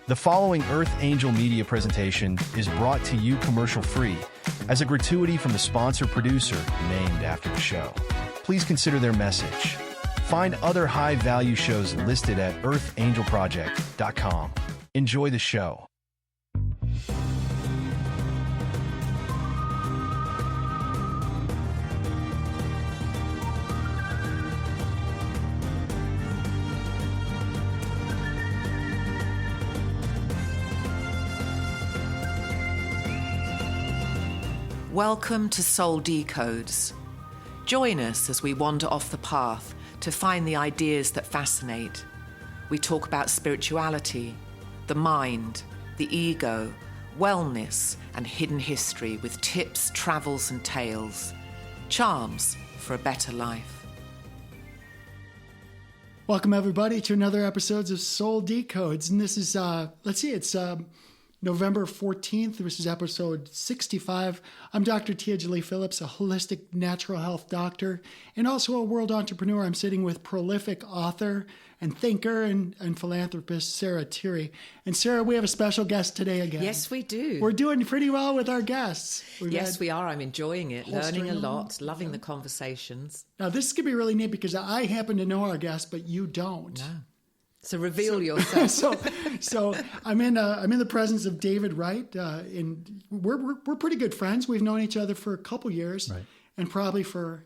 The following Earth Angel media presentation is brought to you commercial-free as a gratuity from the sponsor producer named after the show. Please consider their message. Find other high-value shows listed at earthangelproject.com. Enjoy the show. Welcome to Soul Decodes. Join us as we wander off the path to find the ideas that fascinate. We talk about spirituality, the mind, the ego, wellness, and hidden history with tips, travels, and tales. Charms for a better life. Welcome, everybody, to another episode of Soul Decodes. And this is, it's November 14th. This is episode 65. I'm Dr. Jolie Phillips, a holistic natural health doctor and also a world entrepreneur. I'm sitting with prolific author and thinker and philanthropist Tirri. And Sarah, we have a special guest today again. Yes, we do. We're doing pretty well with our guests. Yes, we are. I'm enjoying it, learning a lot, loving the conversations. Now, this is going to be really neat because I happen to know our guest, but you don't. No. So reveal yourself. So I'm in the presence of David Wright, and we're pretty good friends. We've known each other for a couple years, right. And probably for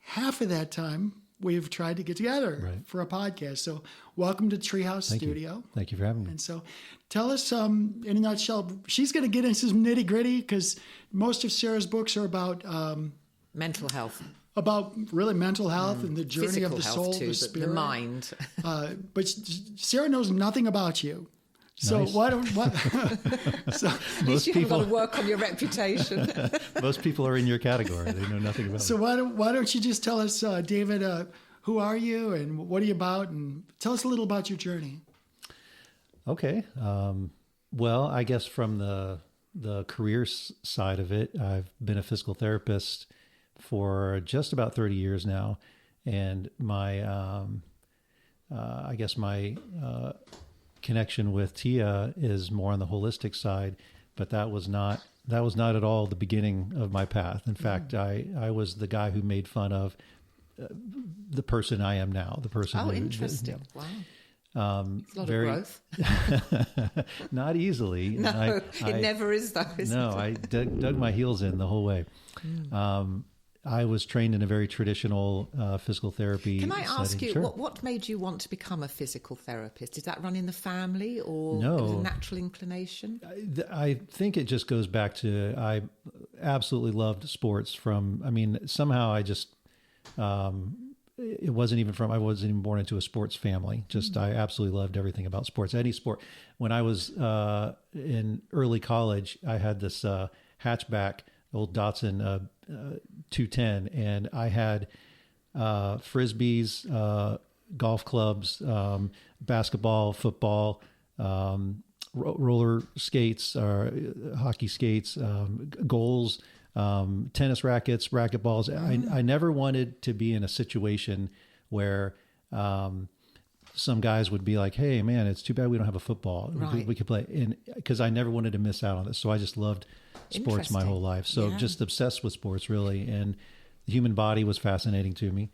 half of that time we've tried to get together right. for a podcast. So welcome to Treehouse Studio. Thank you for having me. And so tell us, in a nutshell, she's going to get into some nitty gritty because most of Sarah's books are about mental health. About really mental health and the journey Physical of the health soul, too, the spirit, the mind. But Sarah knows nothing about you, so nice. why don't? So Most you have got to work on your reputation. Most people are in your category; they know nothing about. So why don't you just tell us, David, who are you and what are you about, and tell us a little about your journey. Okay, well, I guess from the career side of it, I've been a physical therapist for just about 30 years now. And my, I guess my connection with Tia is more on the holistic side, but that was not at all the beginning of my path. In fact, I was the guy who made fun of the person I am now, the person. Oh, interesting. Wow. It's a lot of growth. Not easily. No, it never is though, isn't it? I dug my heels in the whole way. I was trained in a very traditional physical therapy setting. Can I ask you, Sure. what made you want to become a physical therapist? Did that run in the family or No. it was a natural inclination? I think it just goes back to I absolutely loved sports somehow I just, it wasn't even I wasn't even born into a sports family. Just I absolutely loved everything about sports, any sport. When I was in early college, I had this hatchback, old Datsun 210, and I had frisbees, golf clubs, basketball, football, roller skates, hockey skates, goals, tennis rackets, racquetballs. I never wanted to be in a situation where some guys would be like, "Hey, man, it's too bad we don't have a football. Right. We could play." And because I never wanted to miss out on this, so I just loved sports my whole life. So just obsessed with sports, really, and the human body was fascinating to me.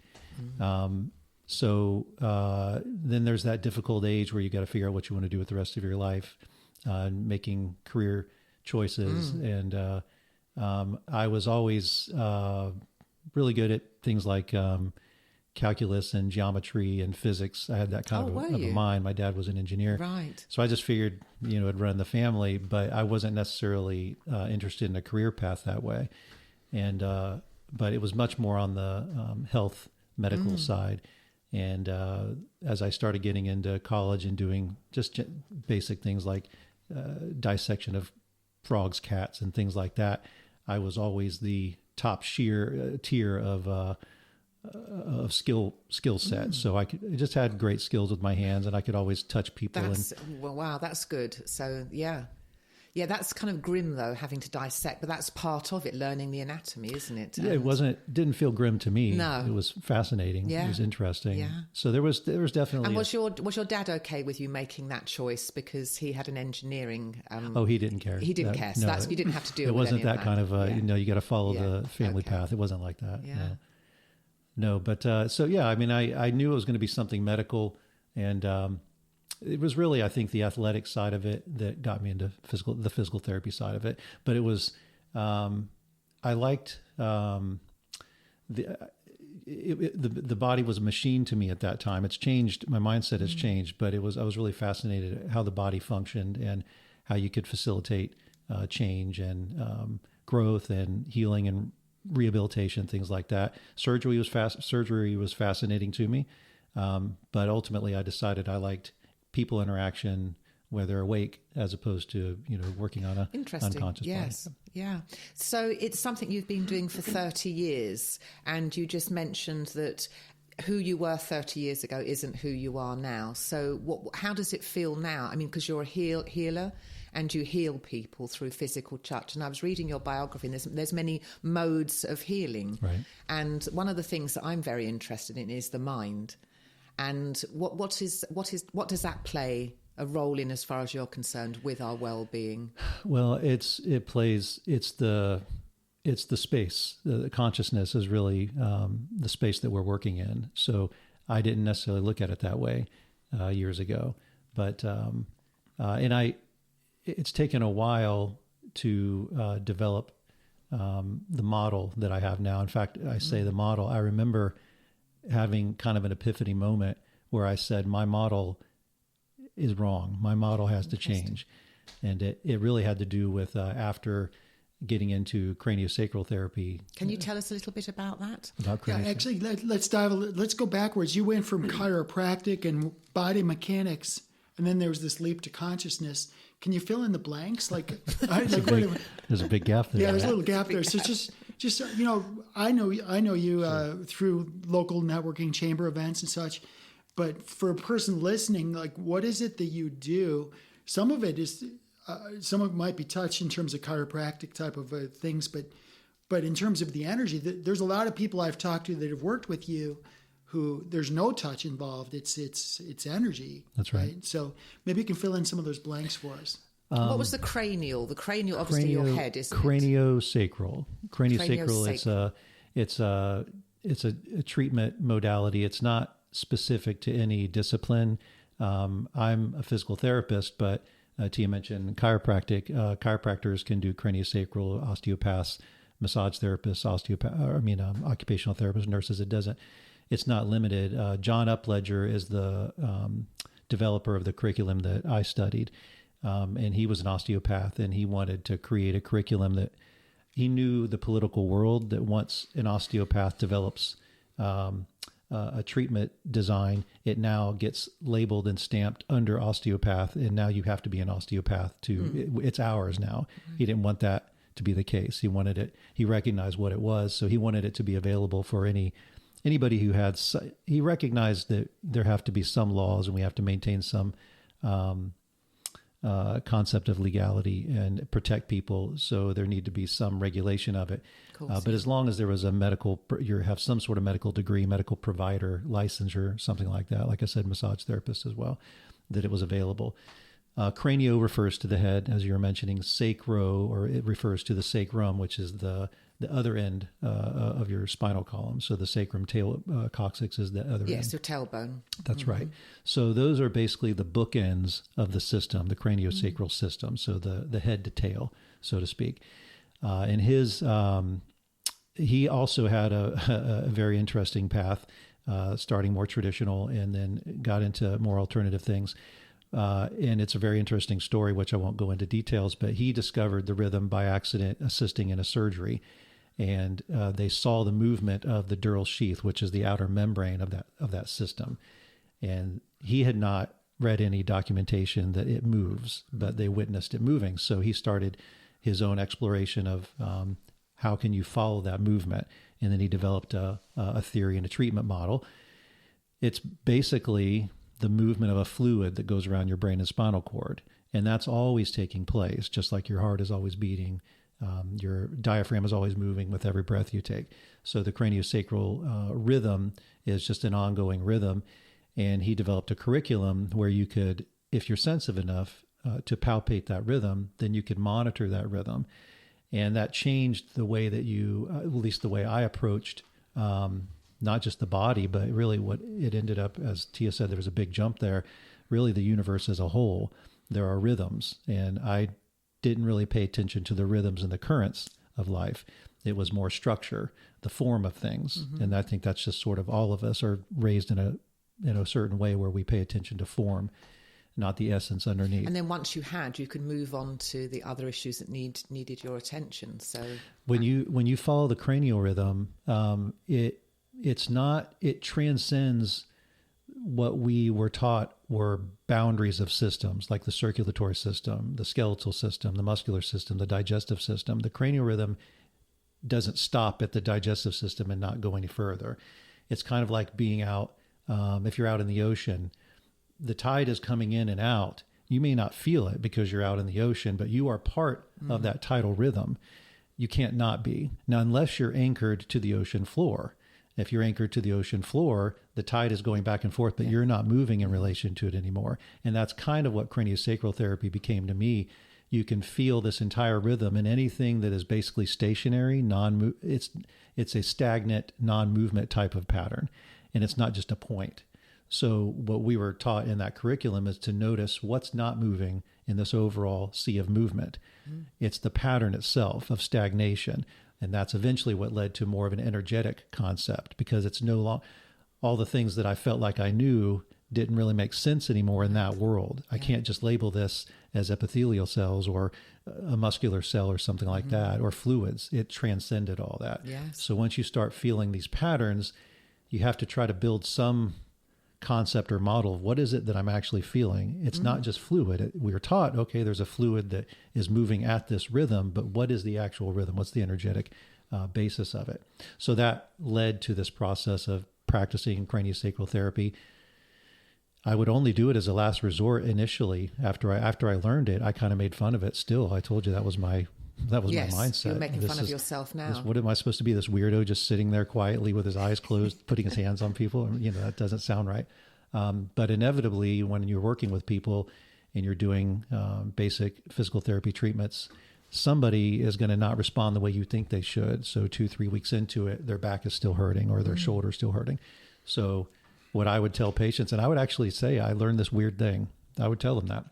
So then there's that difficult age where you got to figure out what you want to do with the rest of your life, making career choices. And I was always really good at things like calculus and geometry and physics. I had that kind of a mind. My dad was an engineer. Right. So I just figured, it'd run the family, but I wasn't necessarily interested in a career path that way. And, but it was much more on the health medical side. And as I started getting into college and doing just basic things like dissection of frogs, cats, and things like that, I was always the top tier of skill set. So I just had great skills with my hands, and I could always touch people. Wow, that's good. So yeah, Yeah, that's kind of grim, though, having to dissect, but that's part of it, learning the anatomy, isn't it? Yeah, didn't feel grim to me. No. It was fascinating. Yeah. It was interesting. Yeah. So there was definitely... And was your dad okay with you making that choice because he had an engineering... he didn't care. He didn't care. So you didn't have to deal with it. Wasn't any of that kind of, you got to follow the family Okay. path. It wasn't like that. Yeah. No, but I knew it was going to be something medical, and it was really, I think, the athletic side of it that got me into the physical therapy side of it. But it was, I liked the body was a machine to me at that time. It's changed. My mindset has changed, but I was really fascinated at how the body functioned and how you could facilitate change and growth and healing and rehabilitation, things like that. Surgery was fascinating to me, but ultimately I decided I liked people interaction where they're awake as opposed to working on a unconscious yes body. Yeah. So it's something you've been doing for 30 years, and you just mentioned that who you were 30 years ago isn't who you are now. So how does it feel now? I mean, because you're a healer and you heal people through physical touch. And I was reading your biography, and there's many modes of healing. Right. And one of the things that I'm very interested in is the mind. And what does that play a role in, as far as you're concerned, with our well-being? Well, it's the space. The consciousness is really the space that we're working in. So I didn't necessarily look at it that way years ago, but it's taken a while to develop the model that I have now. In fact, I say the model. I remember having kind of an epiphany moment where I said, my model is wrong. My model has to change. And it really had to do with after getting into craniosacral therapy. Can you tell us a little bit about that? About craniosacral? Actually, let's go backwards. You went from chiropractic and body mechanics, and then there was this leap to consciousness. Can you fill in the blanks? There's a big gap there. Yeah, there's a little gap there. So just I know you through local networking chamber events and such. But for a person listening, what is it that you do? Some of it might be touch in terms of chiropractic type of things, but in terms of the energy, there's a lot of people I've talked to that have worked with you who there's no touch involved. It's energy. That's right. So maybe you can fill in some of those blanks for us. What was the cranial? The cranial, obviously, your head, isn't it? Craniosacral. Craniosacral. It's a treatment modality. It's not specific to any discipline. I'm a physical therapist, but Tia mentioned chiropractic. Chiropractors can do craniosacral, osteopaths, massage therapists, occupational therapists, nurses. It's not limited. John Upledger is the developer of the curriculum that I studied. And he was an osteopath, and he wanted to create a curriculum that he knew the political world, that once an osteopath develops a treatment design, it now gets labeled and stamped under osteopath, and now you have to be an osteopath it's ours now. He didn't want that to be the case. He recognized what it was, so he wanted it to be available for anybody who had. He recognized that there have to be some laws, and we have to maintain some concept of legality and protect people. So there need to be some regulation of it. But as long as there was you have some sort of medical degree, medical provider licensure, something like that, like I said, massage therapist as well, that it was available. Cranio refers to the head, as you were mentioning. Sacro, or it refers to the sacrum, which is the other end of your spinal column. So the sacrum, coccyx is the other end. Yes, your tailbone. That's right. So those are basically the bookends of the system, the craniosacral system. So the head to tail, so to speak. And he also had a very interesting path, starting more traditional and then got into more alternative things. And it's a very interesting story, which I won't go into details, but he discovered the rhythm by accident assisting in a surgery. And they saw the movement of the dural sheath, which is the outer membrane of that system. And he had not read any documentation that it moves, but they witnessed it moving. So he started his own exploration of how can you follow that movement. And then he developed a theory and a treatment model. It's basically the movement of a fluid that goes around your brain and spinal cord. And that's always taking place, just like your heart is always beating. Your diaphragm is always moving with every breath you take. So the craniosacral rhythm is just an ongoing rhythm. And he developed a curriculum where you could, if you're sensitive enough to palpate that rhythm, then you could monitor that rhythm. And that changed the way that you, at least the way I approached not just the body, but really what it ended up, as Tia said, there was a big jump there, really the universe as a whole. There are rhythms, and I didn't really pay attention to the rhythms and the currents of life. It was more structure, the form of things. Mm-hmm. And I think that's just sort of all of us are raised in a certain way where we pay attention to form, not the essence underneath. And then once you could move on to the other issues that needed your attention. So when you follow the cranial rhythm, it transcends what we were taught were boundaries of systems, like the circulatory system, the skeletal system, the muscular system, the digestive system. The cranial rhythm doesn't stop at the digestive system and not go any further. It's kind of like being out, if you're out in the ocean, the tide is coming in and out. You may not feel it because you're out in the ocean, but you are part of that tidal rhythm. You can't not be. Now, unless you're anchored to the ocean floor. If you're anchored to the ocean floor, the tide is going back and forth, but you're not moving in relation to it anymore. And that's kind of what craniosacral therapy became to me. You can feel this entire rhythm, and anything that is basically stationary, it's a stagnant, non-movement type of pattern. And it's not just a point. So what we were taught in that curriculum is to notice what's not moving in this overall sea of movement. It's the pattern itself of stagnation. And that's eventually what led to more of an energetic concept, because it's no longer, all the things that I felt like I knew didn't really make sense anymore in that world. I can't just label this as epithelial cells or a muscular cell or something like that, or fluids. It transcended all that. Yes. So once you start feeling these patterns, you have to try to build some concept or model of what is it that I'm actually feeling. It's not just fluid. We were taught, okay, there's a fluid that is moving at this rhythm, but what is the actual rhythm? What's the energetic basis of it? So that led to this process of practicing craniosacral therapy. I would only do it as a last resort initially. After I learned it, I kind of made fun of it still. I told you that was my mindset. You're making fun of yourself now. What am I supposed to be, this weirdo just sitting there quietly with his eyes closed, putting his hands on people? That doesn't sound right. But inevitably, when you're working with people and you're doing basic physical therapy treatments, somebody is going to not respond the way you think they should. So 2-3 weeks into it, their back is still hurting or their shoulder is still hurting. So what I would tell patients, and I would actually say, I learned this weird thing. I would tell them that.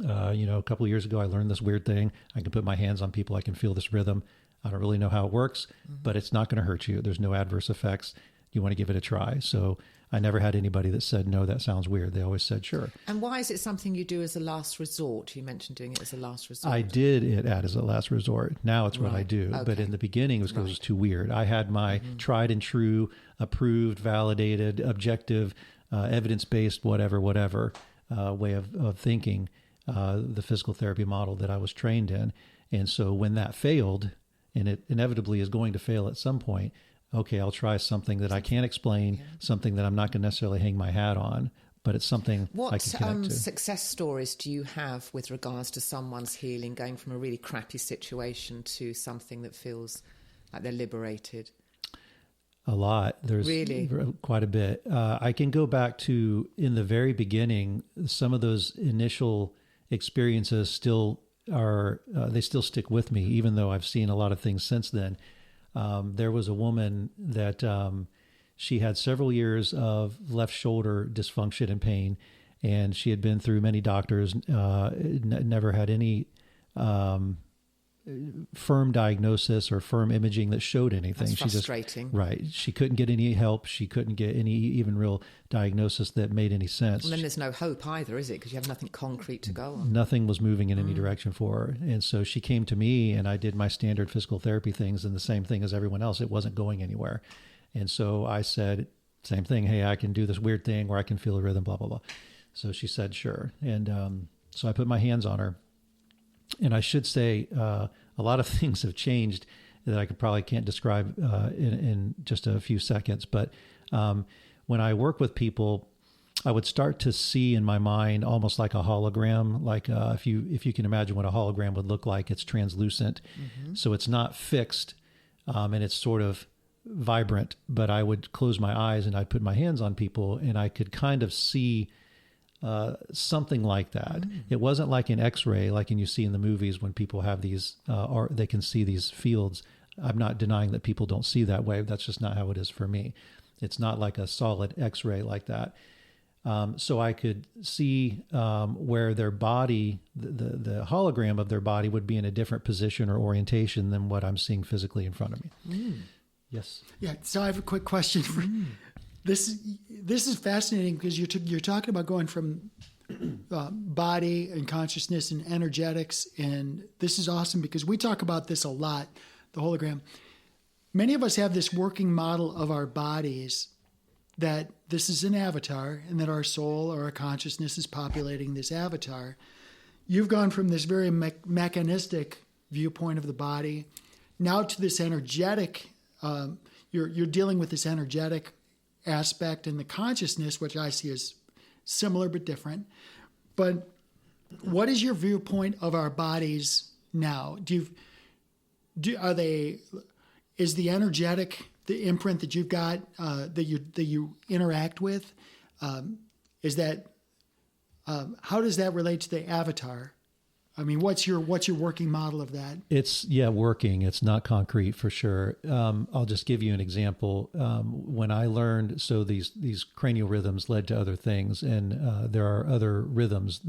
A couple of years ago, I learned this weird thing. I can put my hands on people. I can feel this rhythm. I don't really know how it works, but it's not going to hurt you. There's no adverse effects. You want to give it a try. So I never had anybody that said, no, that sounds weird. They always said, sure. And why is it something you do as a last resort? You mentioned doing it as a last resort. I did it as a last resort. Now it's what I do. Okay. But in the beginning, it was because it was too weird. I had my tried and true, approved, validated, objective, evidence-based, whatever way of thinking. The physical therapy model that I was trained in. And so when that failed, and it inevitably is going to fail at some point, okay, I'll try something that I can't explain, something that I'm not going to necessarily hang my hat on, but it's something I can connect to. What success stories do you have with regards to someone's healing, going from a really crappy situation to something that feels like they're liberated? A lot. There's really quite a bit. I can go back to, in the very beginning, some of those initial experiences still are, they still stick with me, even though I've seen a lot of things since then. There was a woman that she had several years of left shoulder dysfunction and pain, and she had been through many doctors, never had any firm diagnosis or firm imaging that showed anything. That's frustrating. Right. She couldn't get any help. She couldn't get any even real diagnosis that made any sense. And then there's no hope either, is it? Because you have nothing concrete to go on. Nothing was moving in any direction for her. And so she came to me, and I did my standard physical therapy things, and the same thing as everyone else. It wasn't going anywhere. And so I said, same thing. Hey, I can do this weird thing where I can feel a rhythm, blah, blah, blah. So she said, sure. And so I put my hands on her. And I should say a lot of things have changed that I can't describe in just a few seconds. But when I work with people, I would start to see in my mind almost like a hologram, like if you can imagine what a hologram would look like, it's translucent. So it's not fixed, and it's sort of vibrant, but I would close my eyes and I'd put my hands on people and I could kind of see something like that. It wasn't like an X-ray, like you see in the movies when people have these, or they can see these fields. I'm not denying that people don't see that way. That's just not how it is for me. It's not like a solid X-ray like that. So I could see where their body, the hologram of their body would be in a different position or orientation than what I'm seeing physically in front of me. Yes. Yeah. So I have a quick question for this. This is fascinating because you're talking about going from body and consciousness and energetics, and this is awesome because we talk about this a lot. The hologram. Many of us have this working model of our bodies that this is an avatar and that our soul or our consciousness is populating this avatar. You've gone from this very mechanistic viewpoint of the body now to this energetic. You're dealing with this energetic aspect in the consciousness, which I see as similar but different. But what is your viewpoint of our bodies now? Is the energetic the imprint that you've got that you interact with? Is that how does that relate to the avatar? I mean, what's your working model of that? It's working. It's not concrete for sure. I'll just give you an example. When I learned, so these cranial rhythms led to other things, and there are other rhythms.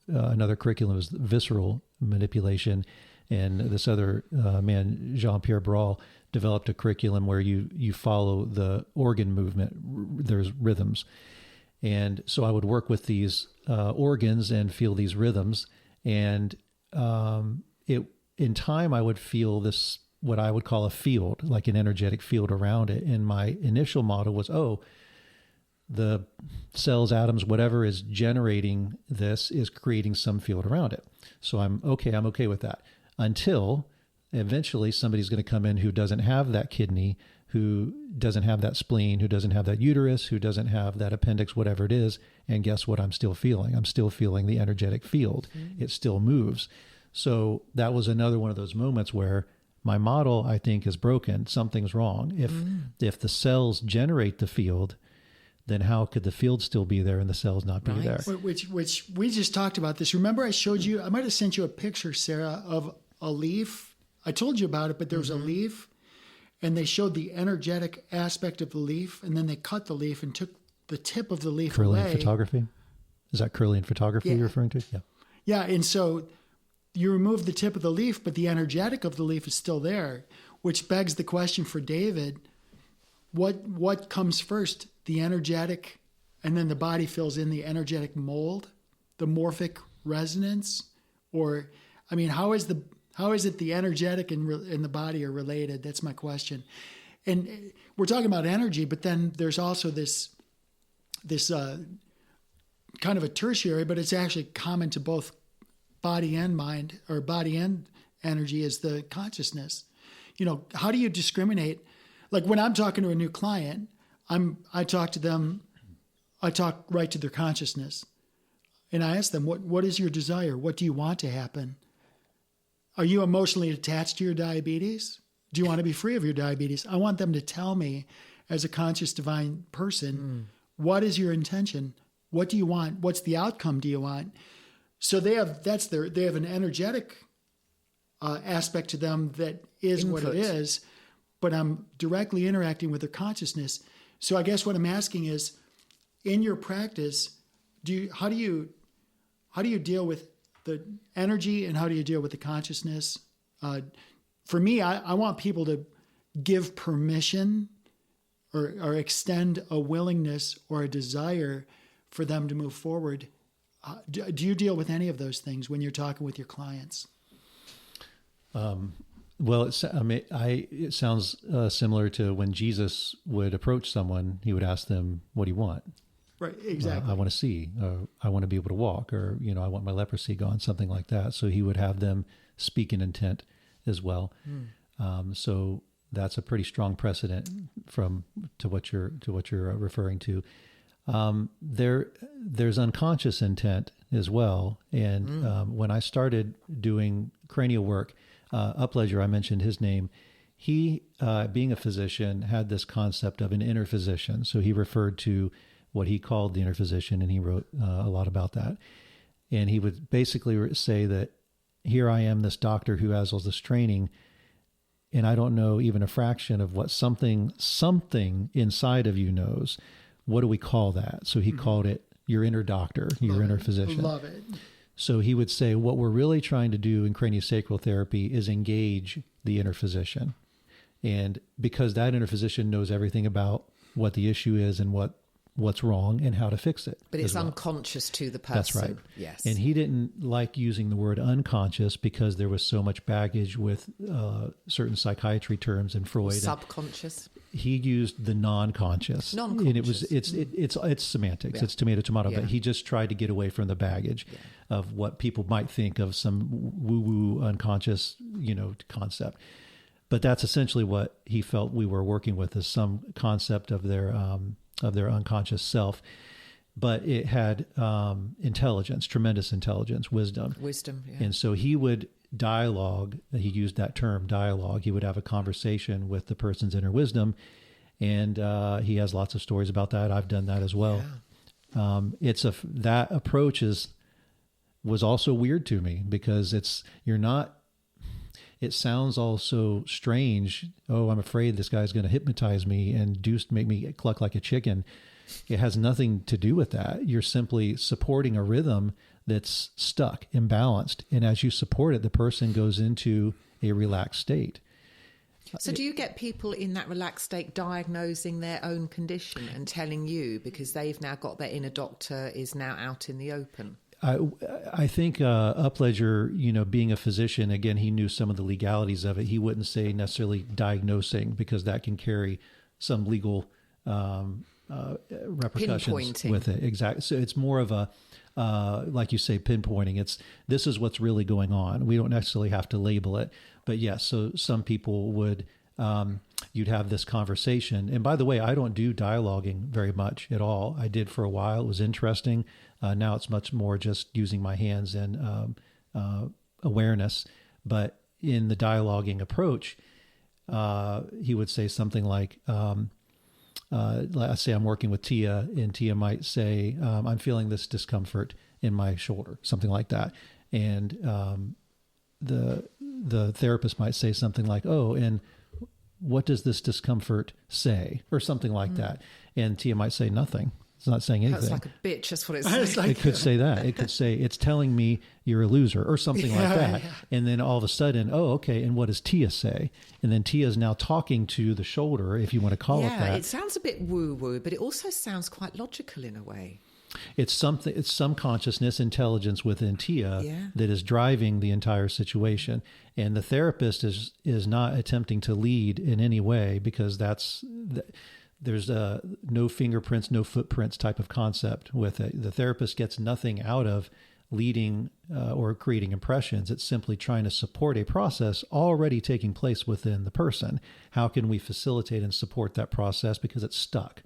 Another curriculum is visceral manipulation, and this other man, Jean-Pierre Brawl, developed a curriculum where you follow the organ movement. There's rhythms, and so I would work with these organs and feel these rhythms. And in time, I would feel this, what I would call a field, like an energetic field around it. And my initial model was, the cells, atoms, whatever is generating this is creating some field around it. So I'm okay with that. Until eventually somebody's going to come in who doesn't have that kidney, who doesn't have that spleen, who doesn't have that uterus, who doesn't have that appendix, whatever it is. And guess what I'm still feeling? I'm still feeling the energetic field. It still moves. So that was another one of those moments where my model, I think, is broken. Something's wrong. If the cells generate the field, then how could the field still be there and the cells not be there? Which we just talked about this. Remember I showed you, I might have sent you a picture, Sarah, of a leaf. I told you about it, but there was a leaf. And they showed the energetic aspect of the leaf, and then they cut the leaf and took the tip of the leaf away. Kirlian photography? Is that Kirlian photography you're referring to? Yeah. Yeah, and so you remove the tip of the leaf, but the energetic of the leaf is still there, which begs the question for David, what comes first, the energetic, and then the body fills in the energetic mold, the morphic resonance? Or, I mean, how is it the energetic and the body are related? That's my question. And we're talking about energy, but then there's also this kind of a tertiary, but it's actually common to both body and mind, or body and energy, is the consciousness. How do you discriminate? Like when I'm talking to a new client, I talk to them, I talk right to their consciousness. And I ask them, what is your desire? What do you want to happen? Are you emotionally attached to your diabetes? Do you want to be free of your diabetes? I want them to tell me, as a conscious divine person, what is your intention? What do you want? What's the outcome do you want? So they have an energetic aspect to them that is what it is, but I'm directly interacting with their consciousness. So I guess what I'm asking is, in your practice, how do you deal with the energy, and how do you deal with the consciousness? For me, I want people to give permission or extend a willingness or a desire for them to move forward. Do you deal with any of those things when you're talking with your clients? Well, it sounds similar to when Jesus would approach someone, he would ask them, what do you want? Right, exactly. I want to see, I want to be able to walk, or, I want my leprosy gone, something like that. So he would have them speak in intent as well. So that's a pretty strong precedent to what you're referring to. There's unconscious intent as well. And when I started doing cranial work, Upledger, I mentioned his name. He, being a physician, had this concept of an inner physician. So he referred to what he called the inner physician, and he wrote a lot about that. And he would basically say that here I am, this doctor who has all this training, and I don't know even a fraction of what something inside of you knows. What do we call that? So he called it your inner doctor, your inner physician. Love it. So he would say, what we're really trying to do in craniosacral therapy is engage the inner physician. And because that inner physician knows everything about what the issue is and what's wrong and how to fix it. But it's unconscious to the person. That's right. Yes. And he didn't like using the word unconscious because there was so much baggage with certain psychiatry terms and Freud. Subconscious. He used the non-conscious. Non-conscious. And it's semantics. Yeah. It's tomato. Yeah. But he just tried to get away from the baggage of what people might think of some woo-woo unconscious, concept. But that's essentially what he felt we were working with, is some concept of their unconscious self. But it had intelligence, tremendous intelligence, wisdom. Wisdom, yeah. And so he would dialogue, he used that term, dialogue. He would have a conversation with the person's inner wisdom. And he has lots of stories about that. I've done that as well. Yeah. That approach was also weird to me because it sounds all so strange. Oh, I'm afraid this guy's going to hypnotize me and make me cluck like a chicken. It has nothing to do with that. You're simply supporting a rhythm that's stuck, imbalanced. And as you support it, the person goes into a relaxed state. So do you get people in that relaxed state diagnosing their own condition and telling you because they've now got their inner doctor is now out in the open? I think Upledger, being a physician, again, he knew some of the legalities of it. He wouldn't say necessarily diagnosing because that can carry some legal repercussions with it. Exactly. So it's more of a, like you say, pinpointing. This is what's really going on. We don't necessarily have to label it. But yes, so some people would, you'd have this conversation. And by the way, I don't do dialoguing very much at all. I did for a while. It was interesting. Now it's much more just using my hands and awareness. But in the dialoguing approach, he would say something like, let's say I'm working with Tia, and Tia might say, I'm feeling this discomfort in my shoulder, something like that. And the therapist might say something like, oh, and what does this discomfort say? Or something like that. And Tia might say nothing. It's not saying anything. That's like a bitch. That's what it's saying. It could say that. It could say, it's telling me you're a loser or something like that. Yeah. And then all of a sudden, oh, okay. And what does Tia say? And then Tia is now talking to the shoulder, if you want to call it that. Yeah, it sounds a bit woo-woo, but it also sounds quite logical in a way. It's some consciousness, intelligence within Tia that is driving the entire situation. And the therapist is not attempting to lead in any way because there's no fingerprints, no footprints type of concept with it. The therapist gets nothing out of leading or creating impressions. It's simply trying to support a process already taking place within the person. How can we facilitate and support that process because it's stuck?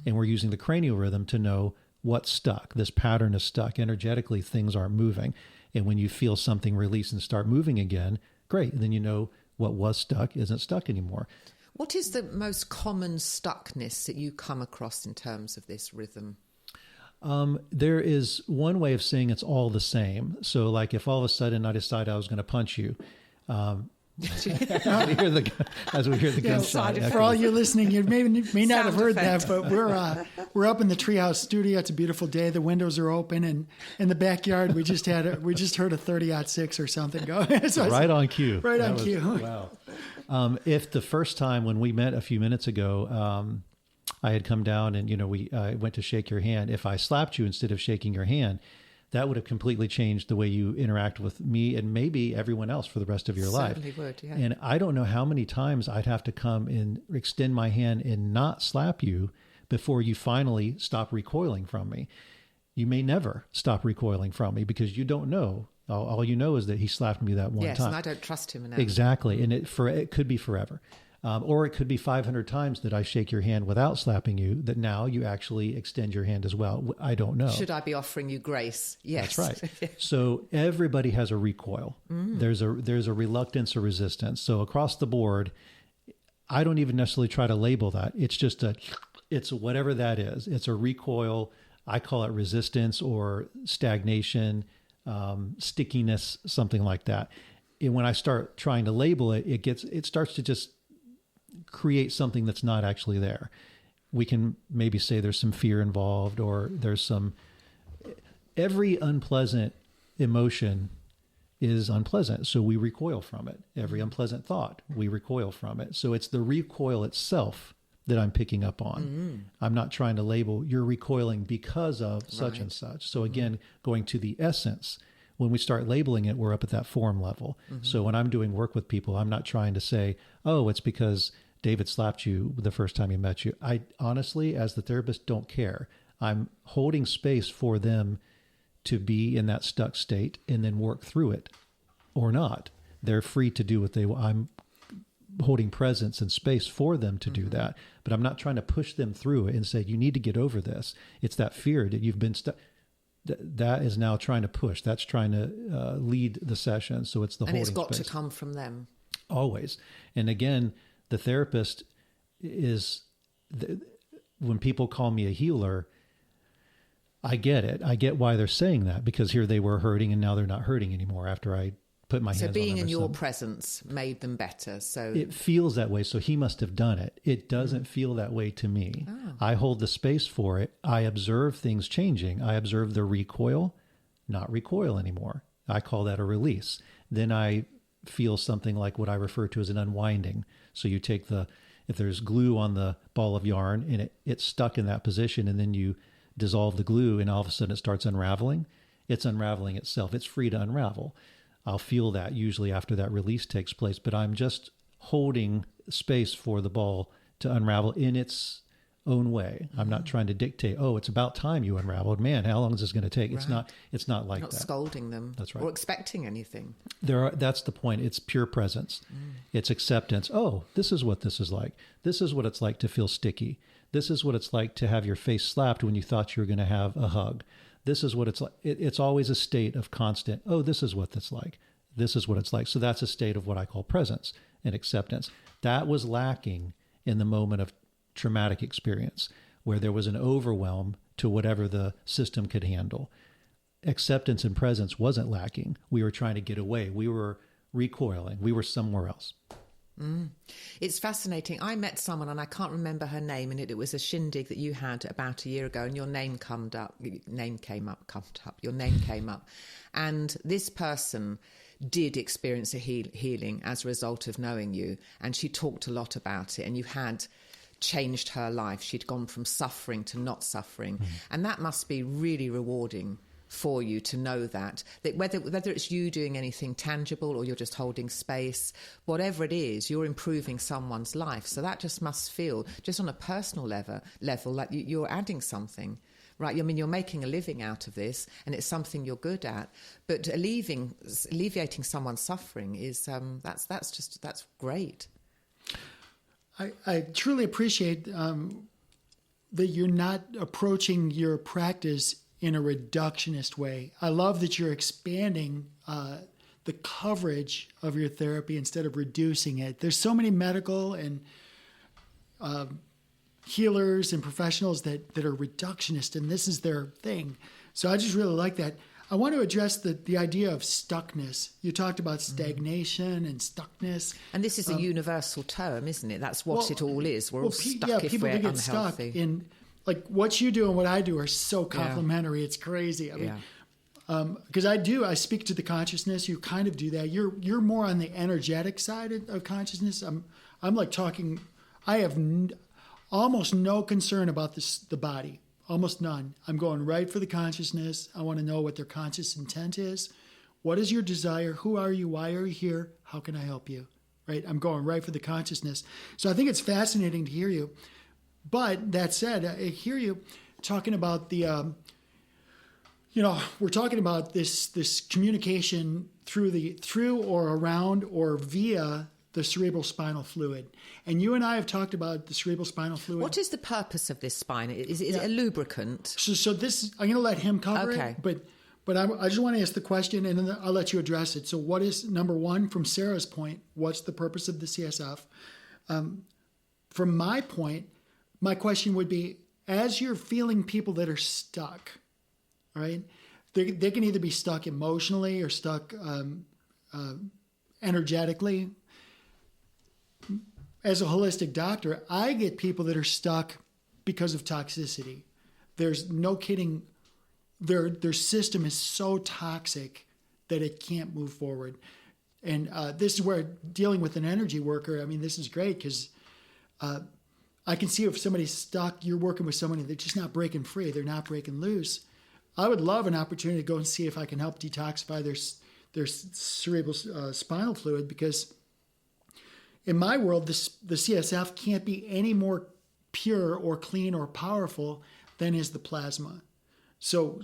And we're using the cranial rhythm to know what's stuck. This pattern is stuck. Energetically, things aren't moving. And when you feel something release and start moving again, great. Then you know what was stuck isn't stuck anymore. What is the most common stuckness that you come across in terms of this rhythm? There is one way of saying it's all the same. So like if all of a sudden I decide I was going to punch you, as we hear the gunshot. For all you listening, you may not have heard that, but we're up in the Treehouse Studio. It's a beautiful day. The windows are open, and in the backyard we just heard a 30-06 or something go. So right on cue. Right on cue. Wow. If the first time when we met a few minutes ago, I had come down and I went to shake your hand. If I slapped you instead of shaking your hand, that would have completely changed the way you interact with me and maybe everyone else for the rest of your life. Certainly would, yeah. And I don't know how many times I'd have to come and extend my hand and not slap you before you finally stop recoiling from me. You may never stop recoiling from me because you don't know. All you know is that he slapped me that one time. Yes, and I don't trust him enough. Exactly. And it could be forever. Or it could be 500 times that I shake your hand without slapping you, that now you actually extend your hand as well. I don't know. Should I be offering you grace? Yes. That's right. So everybody has a recoil. There's a reluctance or resistance. So across the board, I don't even necessarily try to label that. It's just it's whatever that is. It's a recoil. I call it resistance or stagnation, stickiness, something like that. And when I start trying to label it, it starts to just create something that's not actually there. We can maybe say there's some fear involved, or every unpleasant emotion is unpleasant. So we recoil from it. Every unpleasant thought, we recoil from it. So it's the recoil itself that I'm picking up on. I'm not trying to label you're recoiling because of such and such. So again, going to the essence, when we start labeling it, we're up at that form level. So when I'm doing work with people, I'm not trying to say, oh, it's because David slapped you the first time he met you. I honestly, as the therapist, don't care. I'm holding space for them to be in that stuck state and then work through it or not. They're free to do what they want. I'm holding presence and space for them to do that, but I'm not trying to push them through it and say, you need to get over this. It's that fear that you've been stuck. That is now trying to push. That's trying to lead the session. So it's the holding space. And it's got to come from them. Always. And again, the therapist is, when people call me a healer, I get it. I get why they're saying that, because here they were hurting and now they're not hurting anymore after I put my hands on them. So being in your presence made them better. So it feels that way. So he must have done it. It doesn't feel that way to me. I hold the space for it. I observe things changing. I observe the recoil, not recoil anymore. I call that a release. Then I feel something like what I refer to as an unwinding. So you take if there's glue on the ball of yarn and it's stuck in that position, and then you dissolve the glue and all of a sudden it starts unraveling. It's unraveling itself. It's free to unravel. I'll feel that usually after that release takes place, but I'm just holding space for the ball to unravel in its own way. I'm not trying to dictate, oh, it's about time you unraveled. Man, how long is this going to take? Right. It's not like that. Not scolding them. That's right. Or expecting anything. That's the point. It's pure presence. It's acceptance. Oh, this is what this is like. This is what it's like to feel sticky. This is what it's like to have your face slapped when you thought you were going to have a hug. This is what it's like. It's always a state of constant, oh, this is what it's like. This is what it's like. So that's a state of what I call presence and acceptance. That was lacking in the moment of traumatic experience, where there was an overwhelm to whatever the system could handle. Acceptance and presence wasn't lacking. We were trying to get away. We were recoiling. We were somewhere else. It's fascinating. I met someone, and I can't remember her name, and it was a shindig that you had about a year ago, and your name came up. And this person did experience a healing as a result of knowing you, and she talked a lot about it, and you had changed her life. She'd gone from suffering to not suffering. And that must be really rewarding for you to know that whether it's you doing anything tangible or you're just holding space, whatever it is, you're improving someone's life. So that just must feel, just on a personal level like you're adding something, right? I mean, you're making a living out of this, and it's something you're good at. But alleviating someone's suffering is that's great. I truly appreciate that you're not approaching your practice in a reductionist way. I love that you're expanding the coverage of your therapy instead of reducing it. There's so many medical and healers and professionals that are reductionist, and this is their thing. So I just really like that. I want to address the idea of stuckness. You talked about stagnation and stuckness. And this is a universal term, isn't it? That's what it all is. We're all stuck if we're unhealthy. Stuck in, like, what you do and what I do are so complementary. Yeah. It's crazy. I mean, because I speak to the consciousness. You kind of do that. You're more on the energetic side of consciousness. I'm like talking. I have almost no concern about the body. Almost none. I'm going right for the consciousness. I want to know what their conscious intent is. What is your desire? Who are you? Why are you here? How can I help you? Right? I'm going right for the consciousness. So I think it's fascinating to hear you. But that said, I hear you talking about the, we're talking about this communication through or around or via the cerebral spinal fluid. And you and I have talked about the cerebral spinal fluid. What is the purpose of this spine? Is it a lubricant? So this, I'm going to let him cover it, but I just want to ask the question, and then I'll let you address it. So what is, number one, from Sarah's point, what's the purpose of the CSF? From my point, my question would be, as you're feeling people that are stuck, right? They can either be stuck emotionally or stuck energetically. As a holistic doctor, I get people that are stuck because of toxicity. There's no kidding. Their system is so toxic that it can't move forward. And this is where dealing with an energy worker, I mean, this is great because I can see if somebody's stuck, you're working with somebody that's just not breaking free. They're not breaking loose. I would love an opportunity to go and see if I can help detoxify their cerebral spinal fluid, because in my world, the CSF can't be any more pure or clean or powerful than is the plasma. So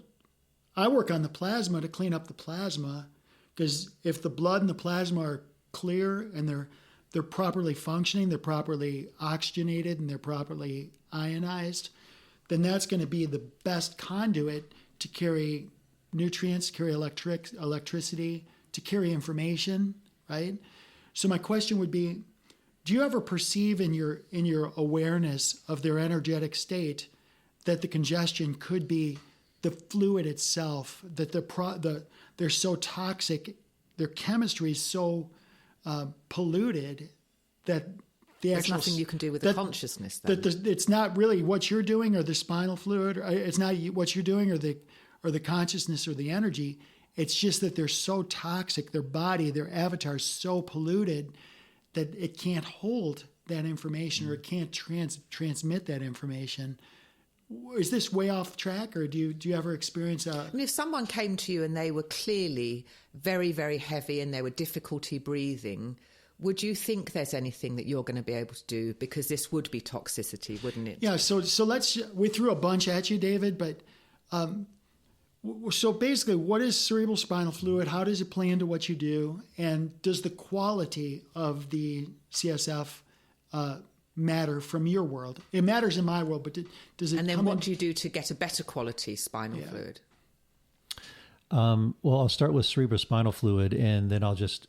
I work on the plasma to clean up the plasma, because if the blood and the plasma are clear and they're properly functioning, they're properly oxygenated, and they're properly ionized, then that's going to be the best conduit to carry nutrients, to carry electricity, to carry information, right? So my question would be, do you ever perceive in your awareness of their energetic state that the congestion could be the fluid itself, that they're so toxic, their chemistry is so polluted that there's nothing you can do with the consciousness then? It's not really what you're doing or the spinal fluid, or it's not what you're doing or the consciousness or the energy. It's just that they're so toxic, their body, their avatar is so polluted that it can't hold that information or it can't transmit that information. Is this way off track, or do you ever experience I mean, if someone came to you and they were clearly very, very heavy and they were difficulty breathing, would you think there's anything that you're going to be able to do? Because this would be toxicity, wouldn't it? Yeah, so we threw a bunch at you, David, but so basically, what is cerebral spinal fluid? How does it play into what you do? And does the quality of the CSF matter from your world? It matters in my world, but does it? And then what do you do to get a better quality spinal fluid? Well, I'll start with cerebrospinal fluid, and then I'll just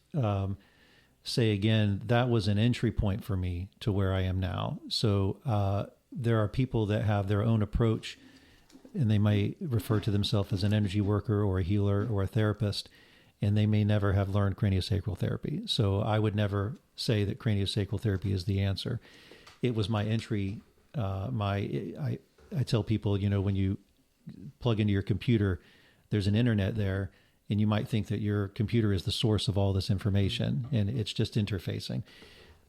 say again, that was an entry point for me to where I am now. So there are people that have their own approach, and they might refer to themselves as an energy worker or a healer or a therapist, and they may never have learned craniosacral therapy. So I would never say that craniosacral therapy is the answer. It was my entry. I tell people, when you plug into your computer, there's an internet there, and you might think that your computer is the source of all this information, and it's just interfacing.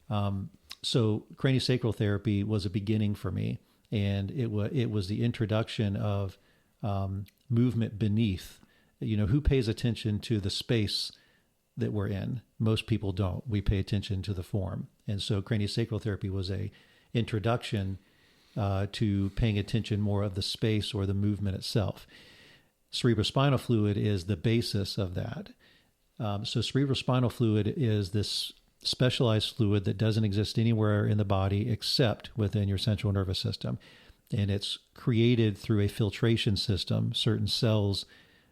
So craniosacral therapy was a beginning for me, and it was the introduction of movement beneath. Who pays attention to the space that we're in? Most people don't. We pay attention to the form. And so craniosacral therapy was a introduction to paying attention more of the space or the movement itself. Cerebrospinal fluid is the basis of that. So cerebrospinal fluid is this specialized fluid that doesn't exist anywhere in the body except within your central nervous system. And it's created through a filtration system. Certain cells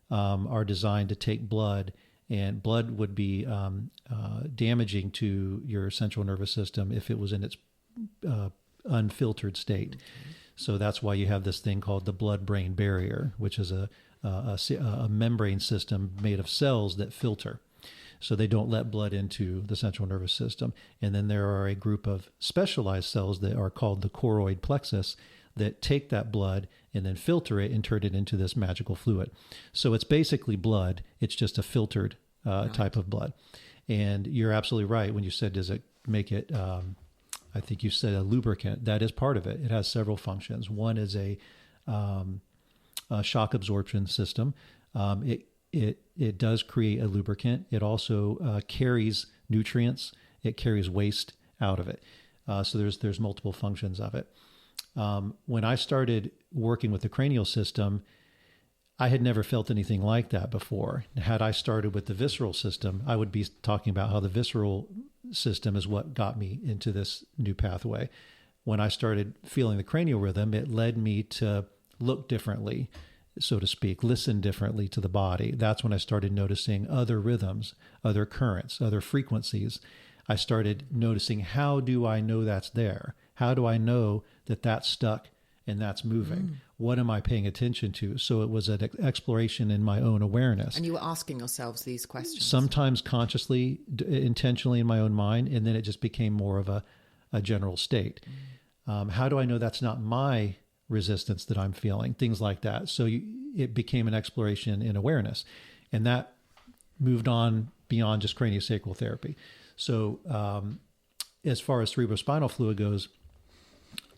are designed to take blood, and blood would be damaging to your central nervous system if it was in its unfiltered state. Okay. So that's why you have this thing called the blood-brain barrier, which is a membrane system made of cells that filter. So they don't let blood into the central nervous system. And then there are a group of specialized cells that are called the choroid plexus that take that blood and then filter it and turn it into this magical fluid. So it's basically blood. It's just a filtered type of blood. And you're absolutely right when you said, does it make it, I think you said a lubricant. That is part of it. It has several functions. One is a shock absorption system. It does create a lubricant. It also carries nutrients. It carries waste out of it. So there's multiple functions of it. When I started working with the cranial system, I had never felt anything like that before. Had I started with the visceral system, I would be talking about how the visceral system is what got me into this new pathway. When I started feeling the cranial rhythm, it led me to look differently, so to speak, listen differently to the body. That's when I started noticing other rhythms, other currents, other frequencies. I started noticing, how do I know that's there? How do I know that that's stuck and that's moving? What am I paying attention to? So it was an exploration in my own awareness. And you were asking yourselves these questions? Sometimes consciously, intentionally in my own mind, and then it just became more of a general state. How do I know that's not my resistance that I'm feeling? Things like that. So it became an exploration in awareness. And that moved on beyond just craniosacral therapy. So as far as cerebrospinal fluid goes,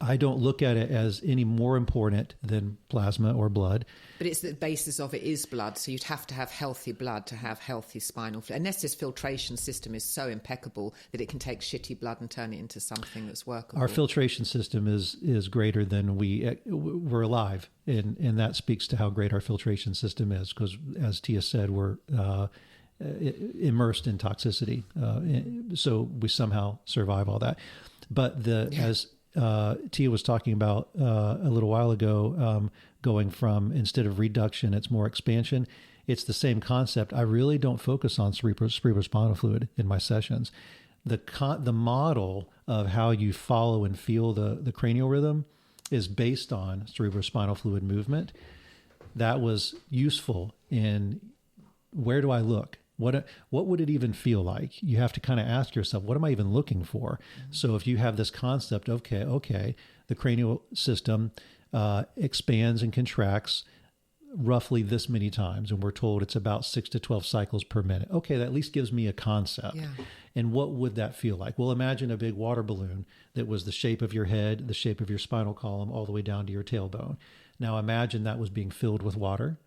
I don't look at it as any more important than plasma or blood. But it's the basis of it is blood, so you'd have to have healthy blood to have healthy spinal fluid. Unless this filtration system is so impeccable that it can take shitty blood and turn it into something that's workable. Our filtration system is greater than we're alive, and that speaks to how great our filtration system is, because as Tia said, we're immersed in toxicity, so we somehow survive all that. But as Tia was talking about a little while ago, going from, instead of reduction, it's more expansion. It's the same concept. I really don't focus on cerebrospinal fluid in my sessions. The model of how you follow and feel the cranial rhythm is based on cerebrospinal fluid movement. That was useful in, where do I look? What would it even feel like? You have to kind of ask yourself, what am I even looking for? So if you have this concept, okay, the cranial system expands and contracts roughly this many times, and we're told it's about 6 to 12 cycles per minute. Okay, that at least gives me a concept. Yeah. And what would that feel like? Well, imagine a big water balloon that was the shape of your head, the shape of your spinal column, all the way down to your tailbone. Now imagine that was being filled with water.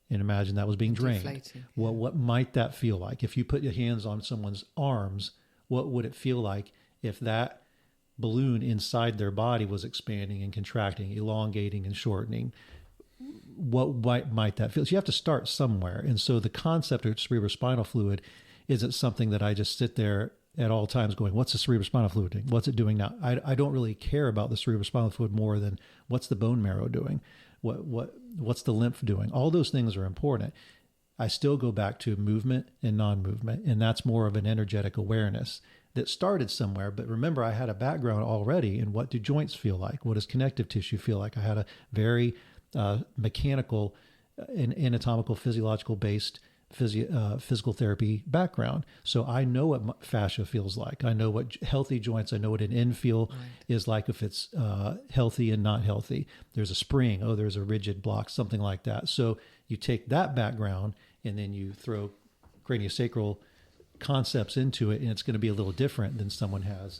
And imagine that was being drained. Deflating, yeah. Well, what might that feel like? If you put your hands on someone's arms, what would it feel like if that balloon inside their body was expanding and contracting, elongating and shortening? What might that feel? So you have to start somewhere. And so the concept of cerebrospinal fluid isn't something that I just sit there at all times going, what's the cerebrospinal fluid doing? What's it doing now? I don't really care about the cerebrospinal fluid more than what's the bone marrow doing? What's the lymph doing? All those things are important. I still go back to movement and non-movement, and that's more of an energetic awareness that started somewhere. But remember, I had a background already in what do joints feel like? What does connective tissue feel like? I had a very mechanical and anatomical, physiological based physical therapy background. So I know what fascia feels like. I know what healthy joints, I know what an infeel is like if it's healthy and not healthy. There's a spring, there's a rigid block, something like that. So you take that background and then you throw craniosacral concepts into it, and it's going to be a little different than someone has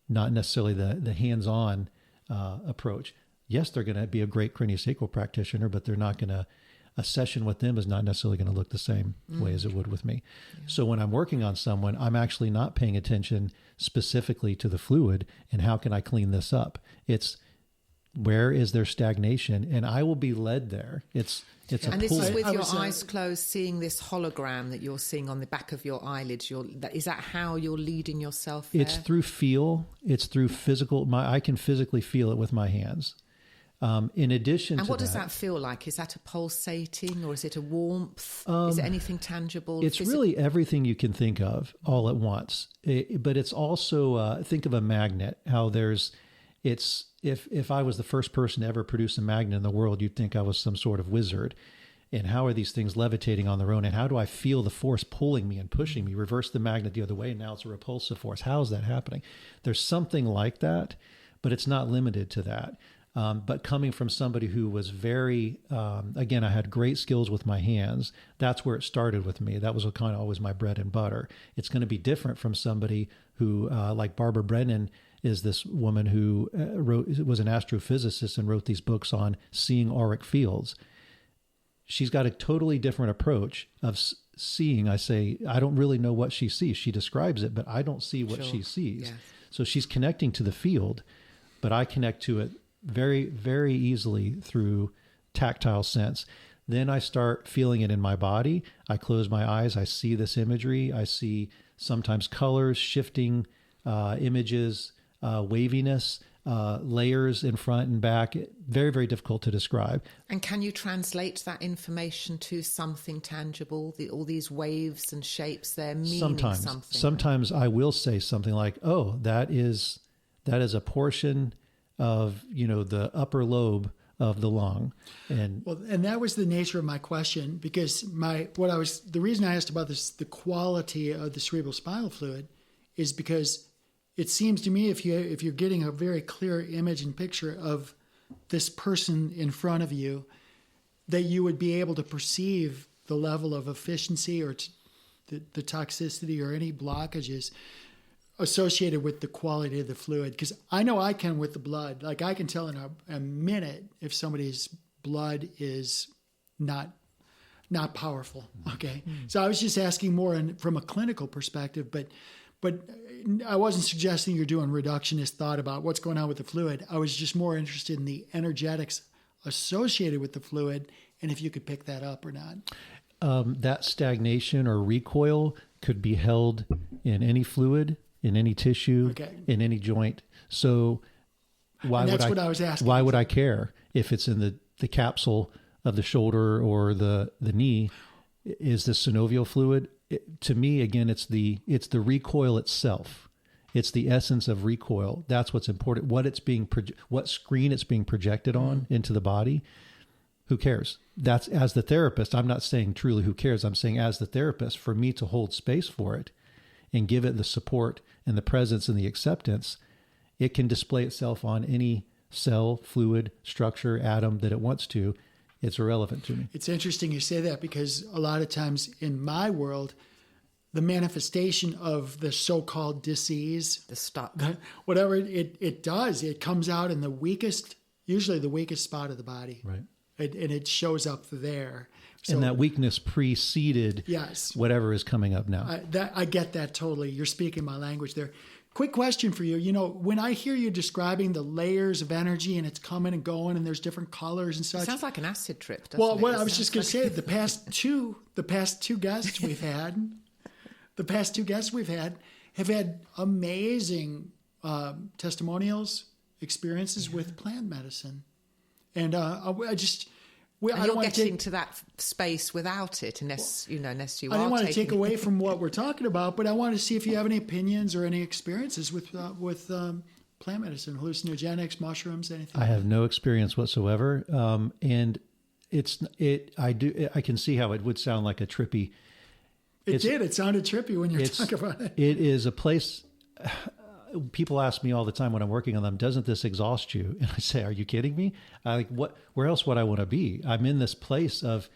not necessarily the hands-on approach. Yes, they're going to be a great craniosacral practitioner, but they're not going to, a session with them is not necessarily going to look the same way as it would with me. Yeah. So when I'm working on someone, I'm actually not paying attention specifically to the fluid and how can I clean this up. It's where is there stagnation, and I will be led there. It's a and this pull. is with your eyes closed, seeing this hologram that you're seeing on the back of your eyelids. Is that how you're leading yourself there? It's through feel. It's through physical. I can physically feel it with my hands. In addition to that... And what does that feel like? Is that a pulsating, or is it a warmth? Is it anything tangible? It's really everything you can think of all at once. But it's also, think of a magnet, how if I was the first person to ever produce a magnet in the world, you'd think I was some sort of wizard. And how are these things levitating on their own? And how do I feel the force pulling me and pushing me? Reverse the magnet the other way, and now it's a repulsive force. How is that happening? There's something like that, but it's not limited to that. But coming from somebody who was very, again, I had great skills with my hands. That's where it started with me. That was kind of always my bread and butter. It's going to be different from somebody who, like Barbara Brennan, is this woman who was an astrophysicist and wrote these books on seeing auric fields. She's got a totally different approach of seeing. I say, I don't really know what she sees. She describes it, but I don't see what she sees. Yeah. So she's connecting to the field, but I connect to it very, very easily through tactile sense. Then I start feeling it in my body. I close my eyes. I see this imagery. I see sometimes colors, shifting images, waviness, layers in front and back. Very, very difficult to describe. And can you translate that information to something tangible? All these waves and shapes, they're meaning something. Sometimes I will say something like, "Oh, that is a portion of, the upper lobe of the lung." And that was the nature of my question, because the reason I asked about this, the quality of the cerebral spinal fluid, is because it seems to me if you're getting a very clear image and picture of this person in front of you, that you would be able to perceive the level of efficiency or the toxicity or any blockages associated with the quality of the fluid. Because I know I can with the blood. Like I can tell in a minute if somebody's blood is not powerful. Okay. So I was just asking more from a clinical perspective, but I wasn't suggesting you're doing reductionist thought about what's going on with the fluid. I was just more interested in the energetics associated with the fluid and if you could pick that up or not. That stagnation or recoil could be held in any fluid, in any tissue, in any joint. So why would I care if it's in the capsule of the shoulder or the knee? Is the synovial fluid? To me, again, it's the recoil itself. It's the essence of recoil. That's what's important. What screen it's being projected on into the body. Who cares? That's, as the therapist, I'm not saying truly who cares. I'm saying as the therapist, for me to hold space for it and give it the support and the presence and the acceptance, it can display itself on any cell, fluid, structure, atom that it wants to. It's irrelevant to me. It's interesting you say that, because a lot of times in my world, the manifestation of the so-called disease, the stuff, whatever it does, it comes out in usually the weakest spot of the body. Right. And it shows up there. So, and that weakness preceded whatever is coming up now. I get that totally. You're speaking my language there. Quick question for you. When I hear you describing the layers of energy and it's coming and going and there's different colors and such. It sounds like an acid trip, doesn't it? Well, I was just going to say, the past two guests we've had, have had amazing testimonials, experiences with plant medicine. And you're getting to that space without it, unless you are. I don't want to take away from what we're talking about, but I want to see if you have any opinions or any experiences with plant medicine, hallucinogenics, mushrooms, anything. I have no experience whatsoever, and I can see how it would sound like a trippy. It sounded trippy when you're talking about it. It is a place. People ask me all the time when I'm working on them, doesn't this exhaust you? And I say, are you kidding me? Where else would I want to be? I'm in this place of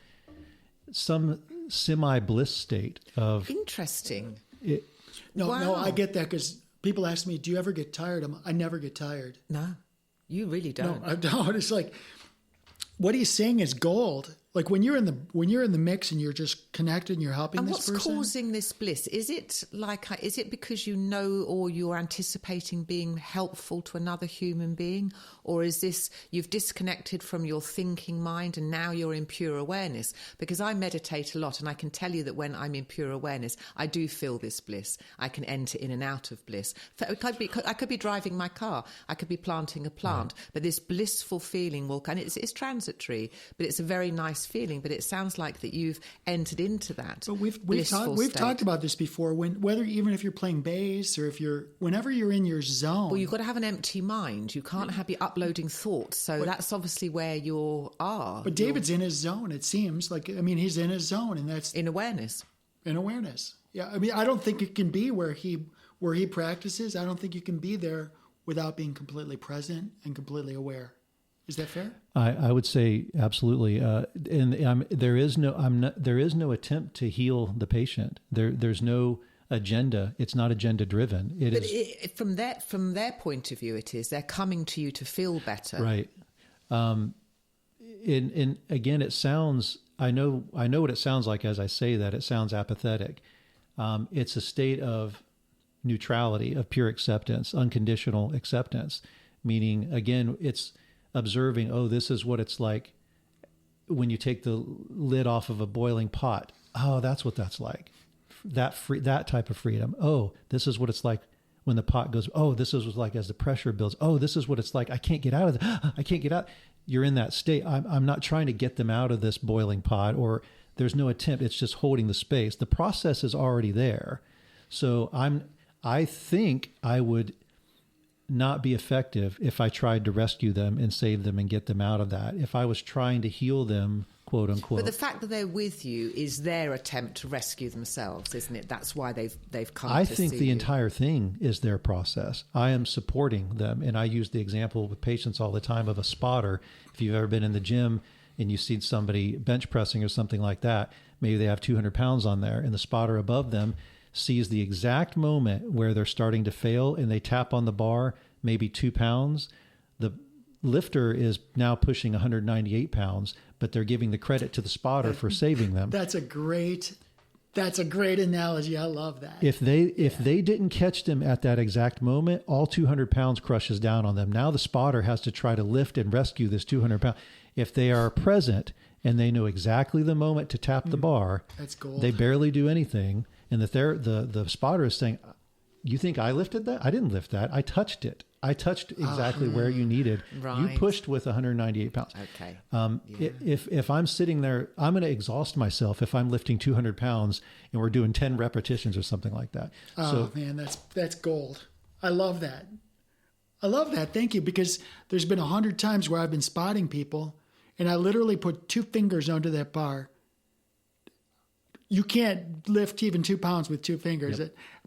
some semi-bliss state of... Interesting. No, I get that, because people ask me, do you ever get tired? I never get tired. No, you really don't. No, I don't. It's like, what he's saying is gold. Like when you're in the mix and you're just connected and you're helping this person. And what's causing this bliss? Is it because you know or you're anticipating being helpful to another human being? Or is this you've disconnected from your thinking mind and now you're in pure awareness? Because I meditate a lot and I can tell you that when I'm in pure awareness, I do feel this bliss. I can enter in and out of bliss. I could be driving my car. I could be planting a plant. Right. But this blissful feeling and it's transitory, but it's a very nice feeling, but it sounds like that you've entered into that. But we've talked about this before. Even if you're playing bass or whenever you're in your zone. Well, you've got to have an empty mind. You can't be uploading thoughts. So that's obviously where you are. But David's in his zone. It seems like he's in his zone, and that's in awareness. In awareness, yeah. I don't think it can be where he practices. I don't think you can be there without being completely present and completely aware. Is that fair? I would say absolutely. There is no attempt to heal the patient. There's no agenda. It's not agenda driven. From their point of view, it is. They're coming to you to feel better. Right. And again, it sounds. I know what it sounds like as I say that. It sounds apathetic. It's a state of neutrality, of pure acceptance, unconditional acceptance. Meaning, again, it's observing, this is what it's like when you take the lid off of a boiling pot, oh, that's what that's like. That type of freedom. Oh, this is what it's like when the pot goes. Oh, this is what it's like as the pressure builds. Oh, this is what it's like. I can't get out of it. I can't get out. You're in that state. I'm not trying to get them out of this boiling pot, or there's no attempt. It's just holding the space. The process is already there. So I think I would not be effective if I tried to rescue them and save them and get them out of that. If I was trying to heal them, quote unquote. But the fact that they're with you is their attempt to rescue themselves, isn't it? That's why they've come. I to think see the you. entire thing is their process. I am supporting them, and I use the example with patients all the time of a spotter. If you've ever been in the gym and you see somebody bench pressing or something like that, maybe they have 200 pounds on there, and the spotter above them sees the exact moment where they're starting to fail, and they tap on the bar, maybe 2 pounds. The lifter is now pushing 198 pounds, but they're giving the credit to the spotter for saving them. That's a great analogy. I love that. If they didn't catch them at that exact moment, all 200 pounds crushes down on them. Now the spotter has to try to lift and rescue this 200 pounds. If they are present and they know exactly the moment to tap the bar, that's gold. They barely do anything. And the spotter is saying, you think I lifted that? I didn't lift that. I touched it. I touched exactly where you needed. Right. You pushed with 198 pounds. Okay. If I'm sitting there, I'm going to exhaust myself if I'm lifting 200 pounds and we're doing 10 repetitions or something like that. Oh, man, that's gold. I love that. Thank you, because there's been 100 times where I've been spotting people and I literally put 2 fingers under that bar. You can't lift even 2 pounds with 2 fingers,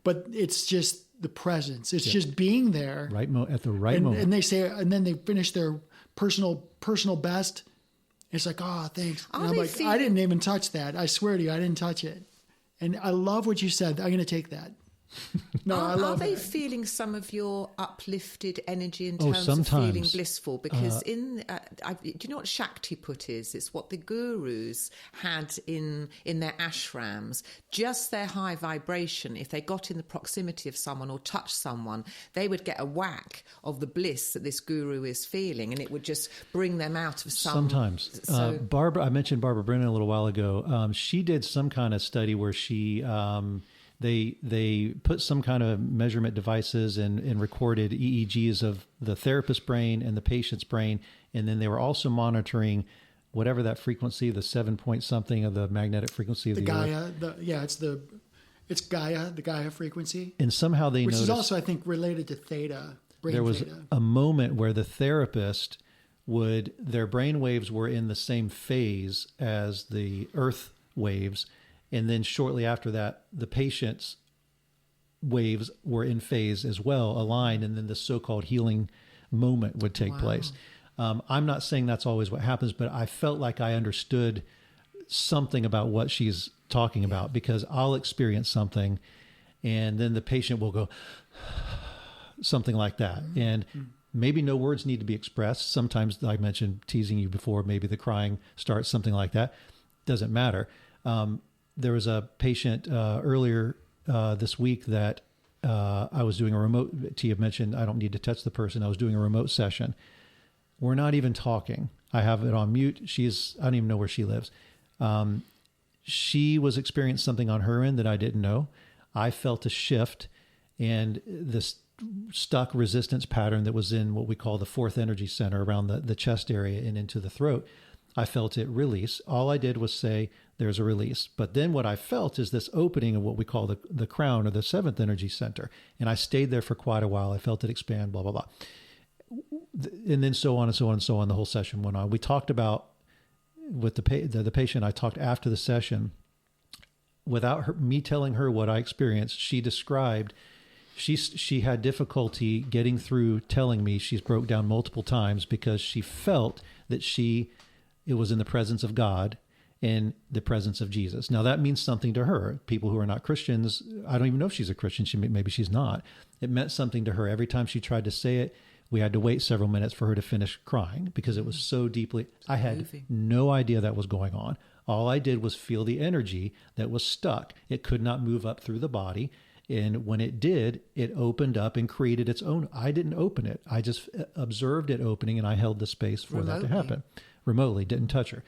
but it's just the presence. It's just being there, at the right moment. And they say, and then they finish their personal best. It's like, oh, thanks. And I'm like, I didn't even touch that. I swear to you, I didn't touch it. And I love what you said. I'm going to take that. No, I love Are they that. feeling some of your uplifted energy in terms sometimes. of feeling blissful? Because do you know what Shakti Put is? It's what the gurus had in their ashrams. Just their high vibration, if they got in the proximity of someone or touched someone, they would get a whack of the bliss that this guru is feeling, and it would just bring them out of some... Sometimes. So, Barbara, I mentioned Barbara Brennan a little while ago. She did some kind of study where she... They put some kind of measurement devices and recorded EEGs of the therapist's brain and the patient's brain. And then they were also monitoring whatever that frequency, the 7 point something of the magnetic frequency of the Gaia. It's Gaia, the Gaia frequency. And somehow they noticed... Which is also, I think, related to theta, brain there was theta. a moment where the therapist their brain waves were in the same phase as the earth waves. And then shortly after that, the patient's waves were in phase as well, aligned, and then the so-called healing moment would take place. I'm not saying that's always what happens, but I felt like I understood something about what she's talking about, because I'll experience something and then the patient will go something like that. And maybe no words need to be expressed. Sometimes, I mentioned teasing you before, maybe the crying starts, something like that. Doesn't matter. There was a patient earlier this week that I was doing a remote. Tia mentioned I don't need to touch the person. I was doing a remote session. We're not even talking. I have it on mute. I don't even know where she lives. She was experiencing something on her end that I didn't know. I felt a shift, and this stuck resistance pattern that was in what we call the fourth energy center around the chest area and into the throat. I felt it release. All I did was say, there's a release. But then what I felt is this opening of what we call the crown, or the seventh energy center. And I stayed there for quite a while. I felt it expand, blah, blah, blah. And then so on and so on and so on. The whole session went on. We talked about, with the patient, I talked after the session. Without me telling her what I experienced, she described, she had difficulty getting through telling me. She's broke down multiple times because she felt that it was in the presence of God, in the presence of Jesus. Now that means something to her. People who are not Christians, I don't even know if she's a Christian. Maybe she's not. It meant something to her. Every time she tried to say it, we had to wait several minutes for her to finish crying because it was so deeply. I had no idea that was going on. All I did was feel the energy that was stuck. It could not move up through the body. And when it did, it opened up and created its own. I didn't open it. I just observed it opening, and I held the space for that to happen. Remotely, didn't touch her.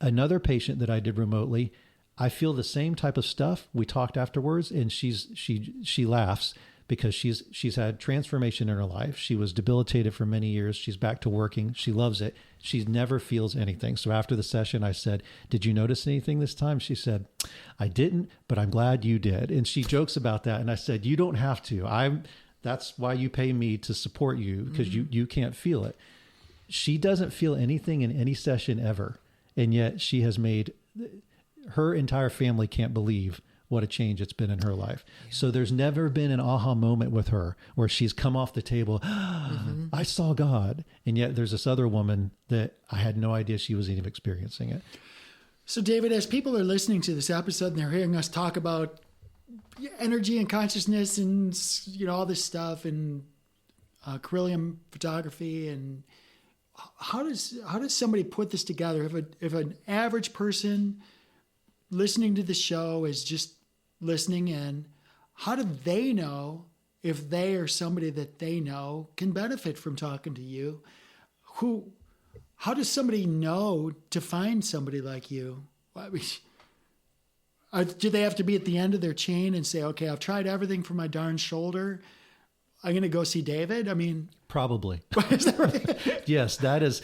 another patient that I did remotely, I feel the same type of stuff. We talked afterwards, and she laughs because she's had transformation in her life. She was debilitated for many years. She's back to working. She loves it. She never feels anything. So after the session, I said, "Did you notice anything this time?" She said, "I didn't, but I'm glad you did." And she jokes about that. And I said, "You don't have to. That's why you pay me to support you, because you can't feel it." She doesn't feel anything in any session ever. And yet she has made, her entire family can't believe what a change it's been in her life. Yeah. So there's never been an aha moment with her where she's come off the table, I saw God. And yet there's this other woman that I had no idea she was even experiencing it. So David, as people are listening to this episode and they're hearing us talk about energy and consciousness and, all this stuff and beryllium photography, and how does somebody put this together? If an average person listening to the show is just listening in, how do they know if they or somebody that they know can benefit from talking to you? How does somebody know to find somebody like you? I mean, do they have to be at the end of their chain and say, "Okay, I've tried everything for my darn shoulder, I'm going to go see David"? I mean, probably. Is that right? Yes, that's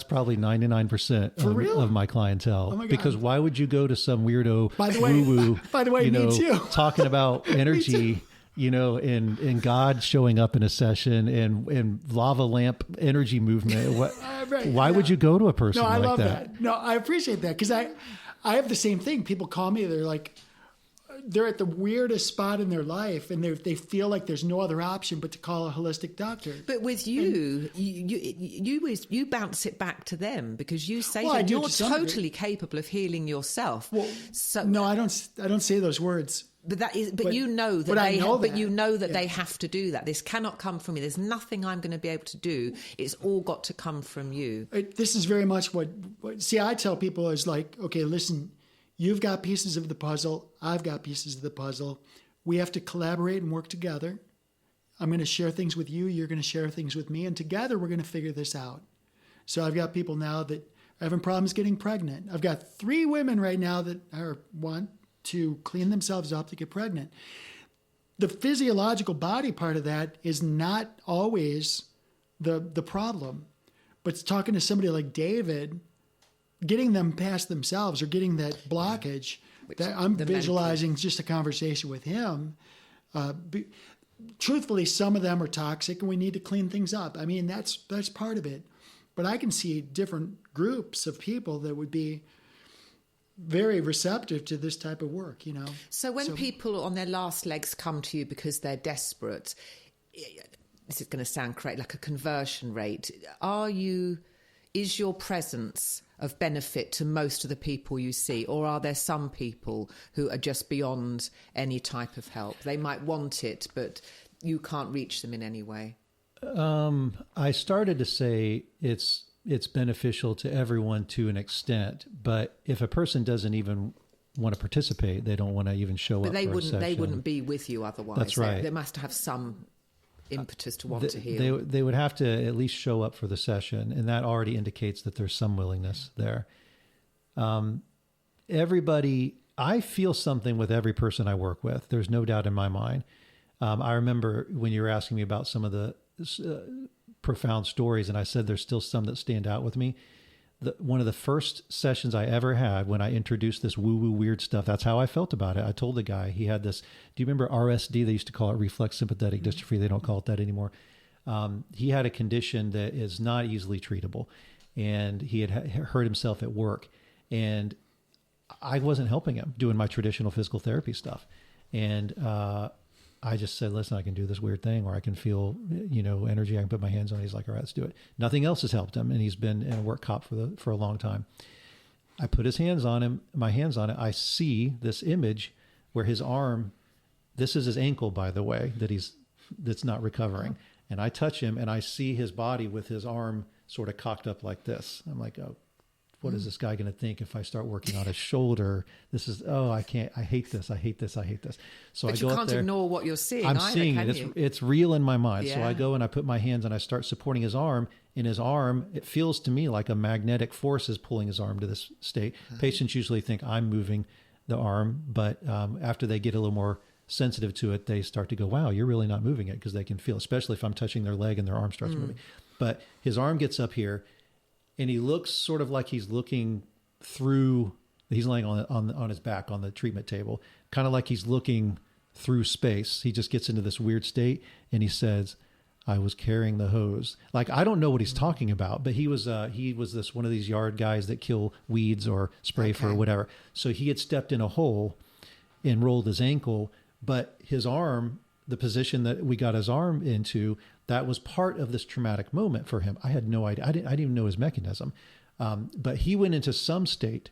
probably 99% of my clientele. Oh my God. Because why would you go to some weirdo woo-woo, by the way, me too. talking about energy, and God showing up in a session and lava lamp energy movement? Why would you go to a person like that? No, I love that. No, I appreciate that, because I have the same thing. People call me, they're like, they're at the weirdest spot in their life, and they feel like there's no other option but to call a holistic doctor. But with you, you bounce it back to them, because you say that you're totally capable of healing yourself. Well, no, I don't say those words. But you know that they have to do that. This cannot come from me. There's nothing I'm going to be able to do. It's all got to come from you. This is very much what I tell people is like, okay, listen. You've got pieces of the puzzle. I've got pieces of the puzzle. We have to collaborate and work together. I'm going to share things with you. You're going to share things with me. And together we're going to figure this out. So I've got people now that are having problems getting pregnant. I've got 3 women right now that want to clean themselves up to get pregnant. The physiological body part of that is not always the problem. But talking to somebody like David, getting them past themselves or getting that blockage, that I'm visualizing just a conversation with him. Truthfully, some of them are toxic and we need to clean things up. I mean, that's part of it. But I can see different groups of people that would be very receptive to this type of work, So when people on their last legs come to you because they're desperate, this is going to sound correct, like a conversion rate, is your presence of benefit to most of the people you see, or are there some people who are just beyond any type of help? They might want it, but you can't reach them in any way. I started to say it's beneficial to everyone to an extent, but if a person doesn't even want to participate, they don't want to even show up for a session. They wouldn't be with you otherwise. That's right. They must have some impetus to want to heal. They would have to at least show up for the session, and that already indicates that there's some willingness there. I feel something with every person I work with. There's no doubt in my mind. I remember when you were asking me about some of the profound stories, and I said there's still some that stand out with me. One of the first sessions I ever had when I introduced this woo-woo weird stuff, that's how I felt about it. I told the guy, he had this, do you remember RSD? They used to call it reflex sympathetic dystrophy. They don't call it that anymore. He had a condition that is not easily treatable, and he had hurt himself at work, and I wasn't helping him doing my traditional physical therapy stuff. And I just said, listen, I can do this weird thing, or I can feel, energy. I can put my hands on it. He's like, all right, let's do it. Nothing else has helped him. And he's been in a work comp for a long time. I put my hands on it. I see this image where his arm, this is his ankle, by the way, that's not recovering. And I touch him and I see his body with his arm sort of cocked up like this. I'm like, oh, what is this guy going to think if I start working on his shoulder? This is, I can't, I hate this. So but I go you up can't there. ignore what you're seeing. I'm either, seeing can it. you? It's real in my mind. So Yeah. I go and I put my hands and I start supporting his arm. In his arm, it feels to me like a magnetic force is pulling his arm to this state. Patients usually think I'm moving the arm, but after they get a little more sensitive to it, they start to go, wow, you're really not moving it, because they can feel, especially if I'm touching their leg and their arm starts moving. But his arm gets up here and he looks sort of like he's looking through, he's laying on his back on the treatment table, kind of like he's looking through space. He just gets into this weird state and he says, I was carrying the hose. Like, I don't know what he's talking about, but he was this one of these yard guys that kill weeds or spray for whatever. So he had stepped in a hole and rolled his ankle, but his arm, the position that we got his arm into, that was part of this traumatic moment for him. I had no idea. I didn't even know his mechanism. But he went into some state.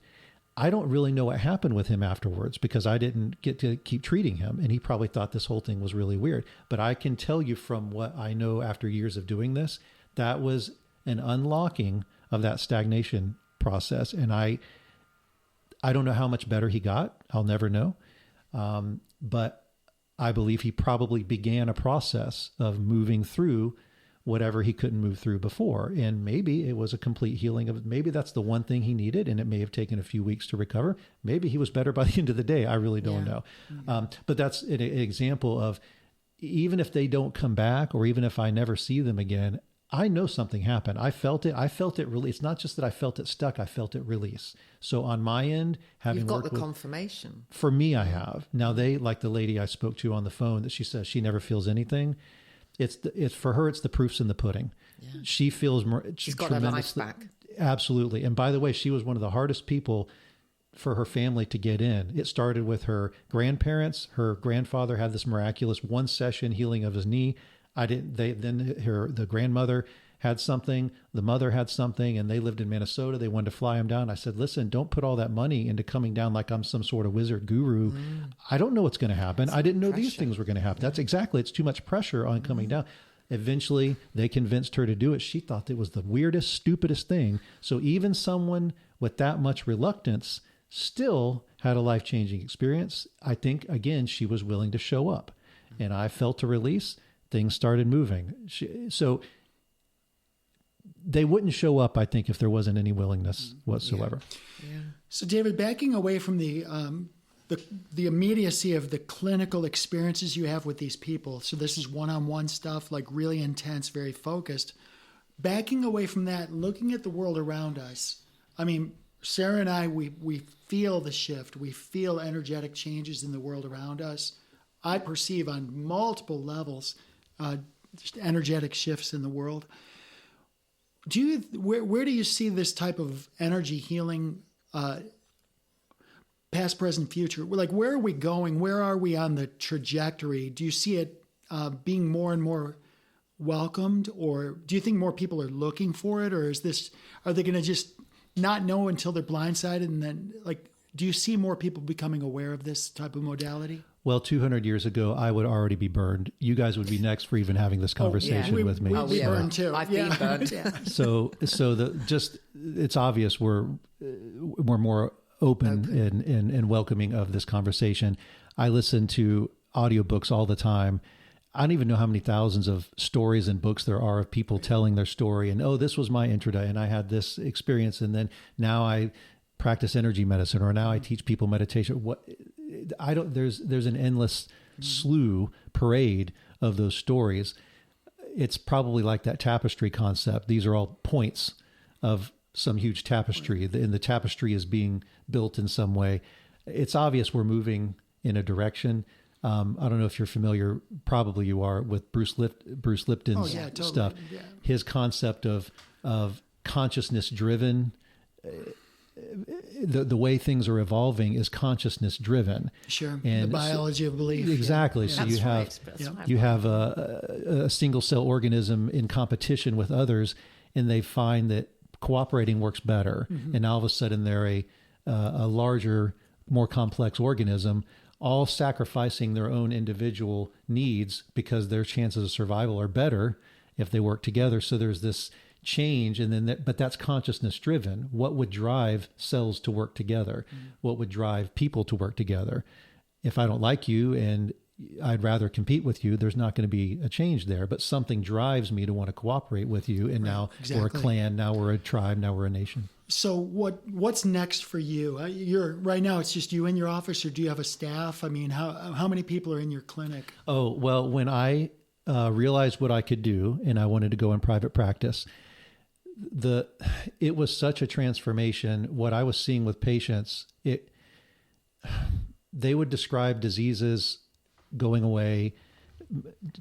I don't really know what happened with him afterwards, because I didn't get to keep treating him, and he probably thought this whole thing was really weird. But I can tell you from what I know after years of doing this, that was an unlocking of that stagnation process. And I don't know how much better he got. I'll never know. But I believe he probably began a process of moving through whatever he couldn't move through before. And maybe it was a complete healing of, maybe that's the one thing he needed, and it may have taken a few weeks to recover. Maybe he was better by the end of the day. I really don't know. But that's an example of, even if they don't come back, or even if I never see them again, I know something happened. I felt it really. It's not just that I felt it stuck, I felt it release. So on my end, having You've got worked the confirmation. for me, I have. Now they, like the lady I spoke to on the phone, that she says she never feels anything. It's for her, it's the proof's in the pudding. Yeah. She feels more. She's got her life back. Absolutely. And by the way, she was one of the hardest people for her family to get in. It started with her grandparents. Her grandfather had this miraculous 1 session healing of his knee. The grandmother had something, the mother had something, and they lived in Minnesota. They wanted to fly him down. I said, listen, don't put all that money into coming down like I'm some sort of wizard guru. I don't know what's going to happen. I didn't know these things were going to happen. That's exactly, it's too much pressure on coming down. Eventually, they convinced her to do it. She thought it was the weirdest, stupidest thing. So even someone with that much reluctance still had a life-changing experience. I think, again, she was willing to show up. And I felt a release. Things started moving. So they wouldn't show up, I think, if there wasn't any willingness whatsoever. Yeah. So, David, backing away from the immediacy of the clinical experiences you have with these people, so this is one-on-one stuff, like really intense, very focused. Backing away from that, looking at the world around us, I mean, Sarah and I, we feel the shift. We feel energetic changes in the world around us. I perceive on multiple levels just energetic shifts in the world. Where do you see this type of energy healing, past, present, future? Like, where are we going? Where are we on the trajectory? Do you see it being more and more welcomed, or do you think more people are looking for it, or are they going to just not know until they're blindsided, and then, like, do you see more people becoming aware of this type of modality? Well, 200 years ago, I would already be burned. You guys would be next for even having this conversation with me. We burned too. I've been burned. So it's obvious we're more open. And welcoming of this conversation. I listen to audiobooks all the time. I don't even know how many thousands of stories and books there are of people telling their story. And, this was my intraday, and I had this experience, and then now I practice energy medicine, or now I teach people meditation. There's an endless parade of those stories. It's probably like that tapestry concept. These are all points of some huge tapestry, and the tapestry is being built in some way. It's obvious we're moving in a direction. I don't know if you're familiar, probably you are, with Bruce Lipton's stuff. Yeah. His concept of consciousness driven. The way things are evolving is consciousness driven. Sure. And the biology of belief. Exactly. Yeah. So you have a single cell organism in competition with others, and they find that cooperating works better. Mm-hmm. And all of a sudden they're a larger, more complex organism, all sacrificing their own individual needs because their chances of survival are better if they work together. So there's this change, and then but that's consciousness driven. What would drive cells to work together? What would drive people to work together? If I don't like you and I'd rather compete with you, there's not going to be a change there, but something drives me to want to cooperate with you. And now we're a clan, now we're a tribe, now we're a nation. So what's next for you? Right now it's just you in your office, or do you have a staff? I mean, how many people are in your clinic? Oh, well, when I realized what I could do and I wanted to go in private practice, it was such a transformation. What I was seeing with patients, they would describe diseases going away,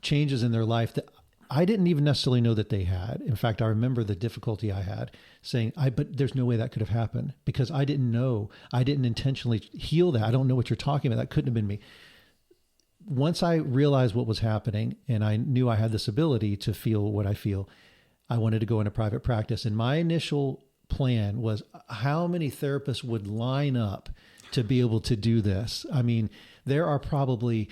changes in their life that I didn't even necessarily know that they had. In fact, I remember the difficulty I had saying, but there's no way that could have happened because I didn't know. I didn't intentionally heal that. I don't know what you're talking about. That couldn't have been me. Once I realized what was happening and I knew I had this ability to feel what I feel, I wanted to go into private practice. And my initial plan was how many therapists would line up to be able to do this. I mean, there are probably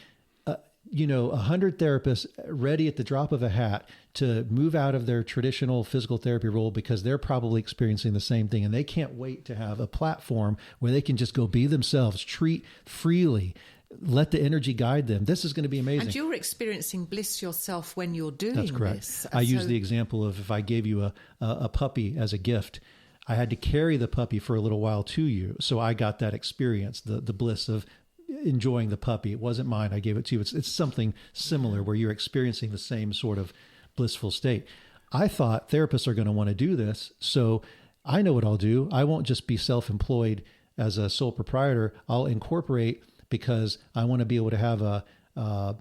100 therapists ready at the drop of a hat to move out of their traditional physical therapy role because they're probably experiencing the same thing. And they can't wait to have a platform where they can just go be themselves, treat freely, let the energy guide them. This is going to be amazing. And you're experiencing bliss yourself when you're doing That's correct. This. I use the example of if I gave you a puppy as a gift, I had to carry the puppy for a little while to you. So I got that experience, the bliss of enjoying the puppy. It wasn't mine. I gave it to you. It's something similar where you're experiencing the same sort of blissful state. I thought therapists are going to want to do this. So I know what I'll do. I won't just be self-employed as a sole proprietor. I'll incorporate because I want to be able to have a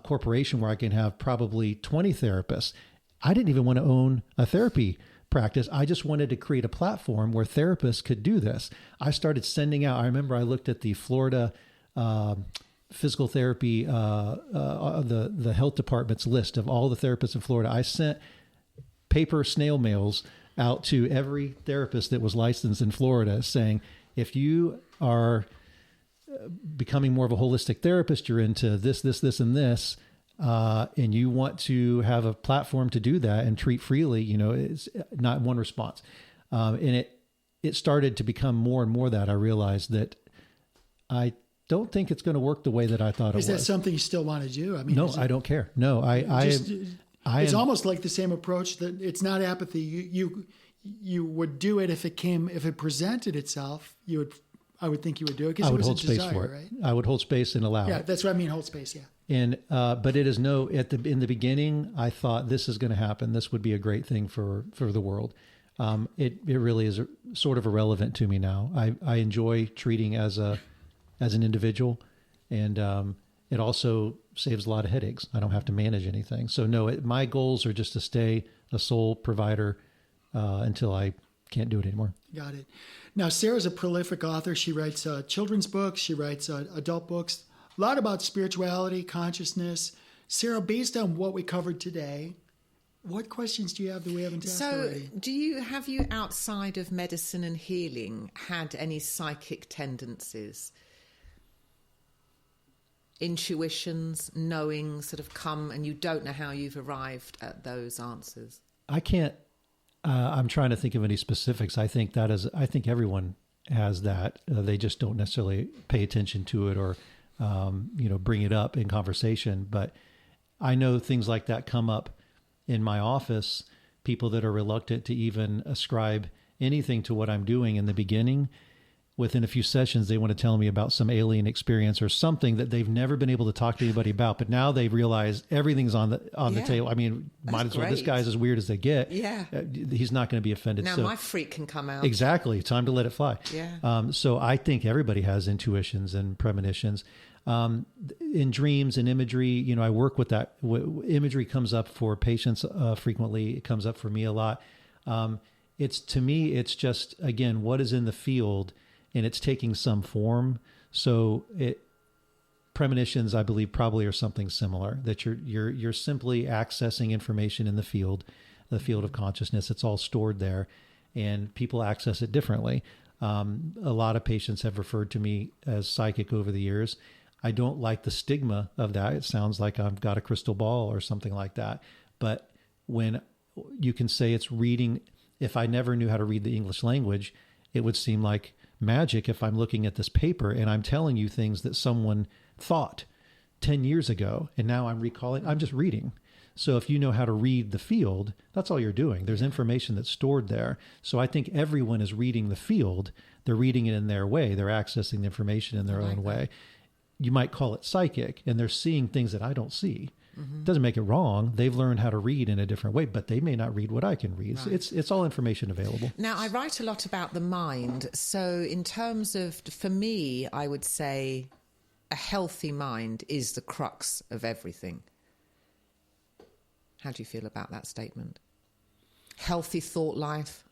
corporation where I can have probably 20 therapists. I didn't even want to own a therapy practice. I just wanted to create a platform where therapists could do this. I started sending out, I remember I looked at the Florida physical therapy, the health department's list of all the therapists in Florida. I sent paper snail mails out to every therapist that was licensed in Florida saying, if you are becoming more of a holistic therapist, you're into this, and this, and you want to have a platform to do that and treat freely, it's not one response. And it started to become more and more that I realized that I don't think it's going to work the way that I thought it was. Is that something you still want to do? I mean, no, I don't care. No, it's almost like the same approach that it's not apathy. You would do it if it presented itself, I would think you would do it because it was a desire, right? I would hold space and allow it. Yeah, that's what I mean, hold space, yeah. And but it is in the beginning, I thought this is going to happen. This would be a great thing for the world. It really is sort of irrelevant to me now. I enjoy treating as an individual, and it also saves a lot of headaches. I don't have to manage anything. So no, my goals are just to stay a sole provider until I can't do it anymore. Got it. Now, Sarah's a prolific author. She writes children's books. She writes adult books. A lot about spirituality, consciousness. Sarah, based on what we covered today, what questions do you have that we haven't asked already? Have you outside of medicine and healing had any psychic tendencies? Intuitions, knowings that have come and you don't know how you've arrived at those answers? I can't. I'm trying to think of any specifics. I think everyone has that. They just don't necessarily pay attention to it or, bring it up in conversation. But I know things like that come up in my office, people that are reluctant to even ascribe anything to what I'm doing in the beginning. Within a few sessions, they want to tell me about some alien experience or something that they've never been able to talk to anybody about. But now they realize everything's on the table. I mean, might as well. This guy's as weird as they get. Yeah, he's not going to be offended. Now my freak can come out. Exactly. Time to let it fly. Yeah. So I think everybody has intuitions and premonitions. In dreams and imagery, I work with that. Imagery comes up for patients frequently. It comes up for me a lot. To me, it's just, again, what is in the field. And it's taking some form. So premonitions, I believe, probably are something similar, that you're simply accessing information in the field of consciousness. It's all stored there, and people access it differently. A lot of patients have referred to me as psychic over the years. I don't like the stigma of that. It sounds like I've got a crystal ball or something like that. But when you can say it's reading. If I never knew how to read the English language, it would seem like magic if I'm looking at this paper and I'm telling you things that someone thought 10 years ago, and now I'm recalling. I'm just reading. So if you know how to read the field, that's all you're doing. There's information that's stored there. So I think everyone is reading the field. They're reading it in their way. They're accessing the information in their own way. You might call it psychic, and they're seeing things that I don't see. It doesn't make it wrong. They've learned how to read in a different way, but they may not read what I can read. Right. It's all information available. Now, I write a lot about the mind. So in terms of, for me, I would say a healthy mind is the crux of everything. How do you feel about that statement? Healthy thought life,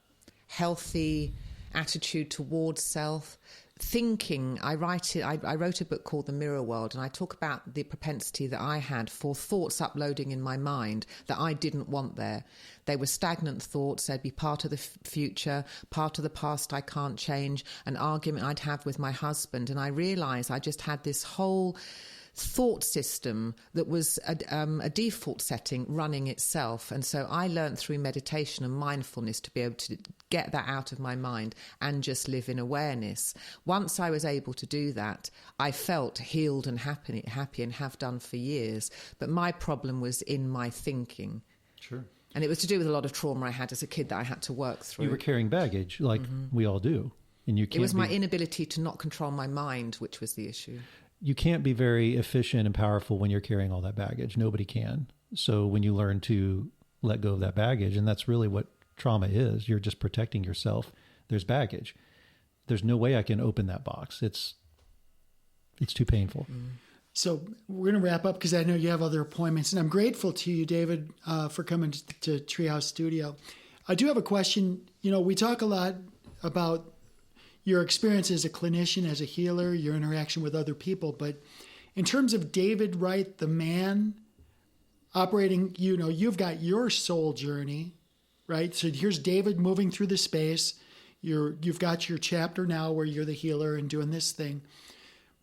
healthy attitude towards self, thinking. I wrote a book called The Mirror World, and I talk about the propensity that I had for thoughts uploading in my mind that I didn't want there. They were stagnant thoughts. They'd be part of the future, part of the past I can't change, an argument I'd have with my husband. And I realised I just had this whole thought system that was a default setting running itself. And so I learned through meditation and mindfulness to be able to get that out of my mind and just live in awareness. Once I was able to do that, I felt healed and happy and have done for years. But my problem was in my thinking. Sure. And it was to do with a lot of trauma I had as a kid that I had to work through. You were carrying baggage like we all do. And you can't It was my inability to not control my mind, which was the issue. You can't be very efficient and powerful when you're carrying all that baggage. Nobody can. So when you learn to let go of that baggage, and that's really what trauma is, you're just protecting yourself. There's baggage. There's no way I can open that box. It's too painful. So we're going to wrap up because I know you have other appointments, and I'm grateful to you, David, for coming to Treehouse Studio. I do have a question. You know, we talk a lot about your experience as a clinician, as a healer, your interaction with other people. But in terms of David Wright, the man operating, you know, you've got your soul journey, right? So here's David moving through the space. You've got your chapter now where you're the healer and doing this thing.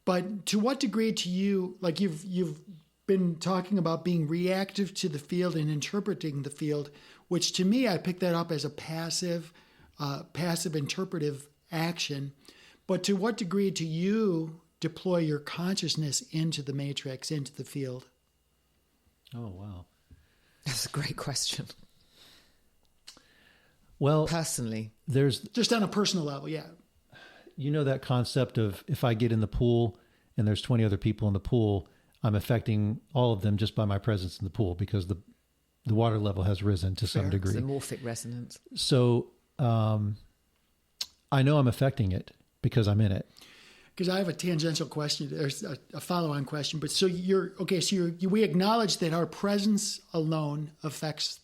But to what degree to you, like you've been talking about being reactive to the field and interpreting the field, which to me, I pick that up as a passive interpretive action. But to what degree do you deploy your consciousness into the matrix, into the field? Oh, wow. That's a great question. Well, personally, there's just on a personal level, yeah. You know that concept of if I get in the pool and there's 20 other people in the pool, I'm affecting all of them just by my presence in the pool because the water level has risen to some degree. It's a morphic resonance. So I know I'm affecting it because I'm in it. Because I have a tangential question. There's a follow-on question. But so we acknowledge that our presence alone affects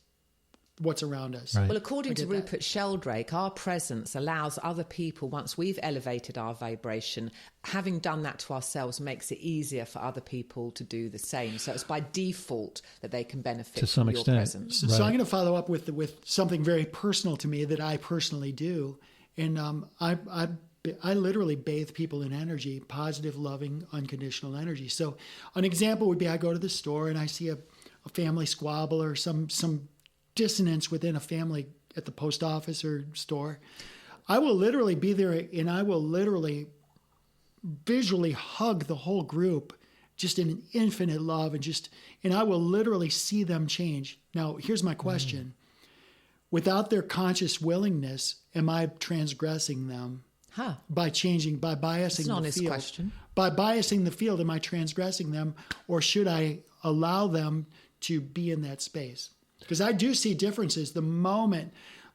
what's around us. Right. Well, according to Rupert Sheldrake, our presence allows other people, once we've elevated our vibration, having done that to ourselves makes it easier for other people to do the same. So it's by default that they can benefit to some from extent. your presence. So I'm going to follow up with something very personal to me that I personally do. And I literally bathe people in energy, positive, loving, unconditional energy. So an example would be I go to the store and I see a family squabble or some dissonance within a family at the post office or store. I will literally be there and I will literally visually hug the whole group just in an infinite love and I will literally see them change. Now, here's my question. Without their conscious willingness, am I transgressing them? By biasing the field? Honest question. By biasing the field, am I transgressing them, or should I allow them to be in that space? Because I do see differences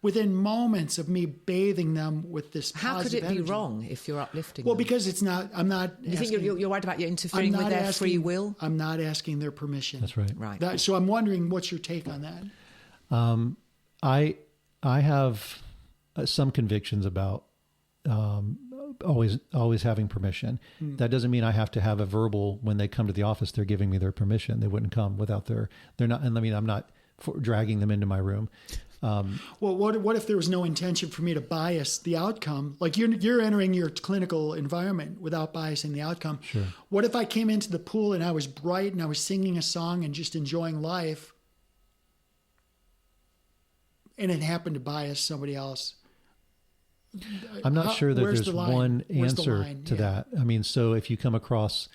within moments of me bathing them with this positive How could it energy. Be wrong if you're uplifting Well, them? because it's not, I'm not You asking, think you're worried about you interfering with their free will? I'm not asking their permission. That's right. Right. So I'm wondering, what's your take on that? I have some convictions about always having permission. That doesn't mean I have to have a verbal when they come to the office. They're giving me their permission. They wouldn't come without they're not. And I mean, I'm not dragging them into my room. Well, what if there was no intention for me to bias the outcome? Like you're entering your clinical environment without biasing the outcome. Sure. What if I came into the pool and I was bright and I was singing a song and just enjoying life? and it happened to bias somebody else. I'm not sure that there's one answer to Yeah. that. I mean, so if you come across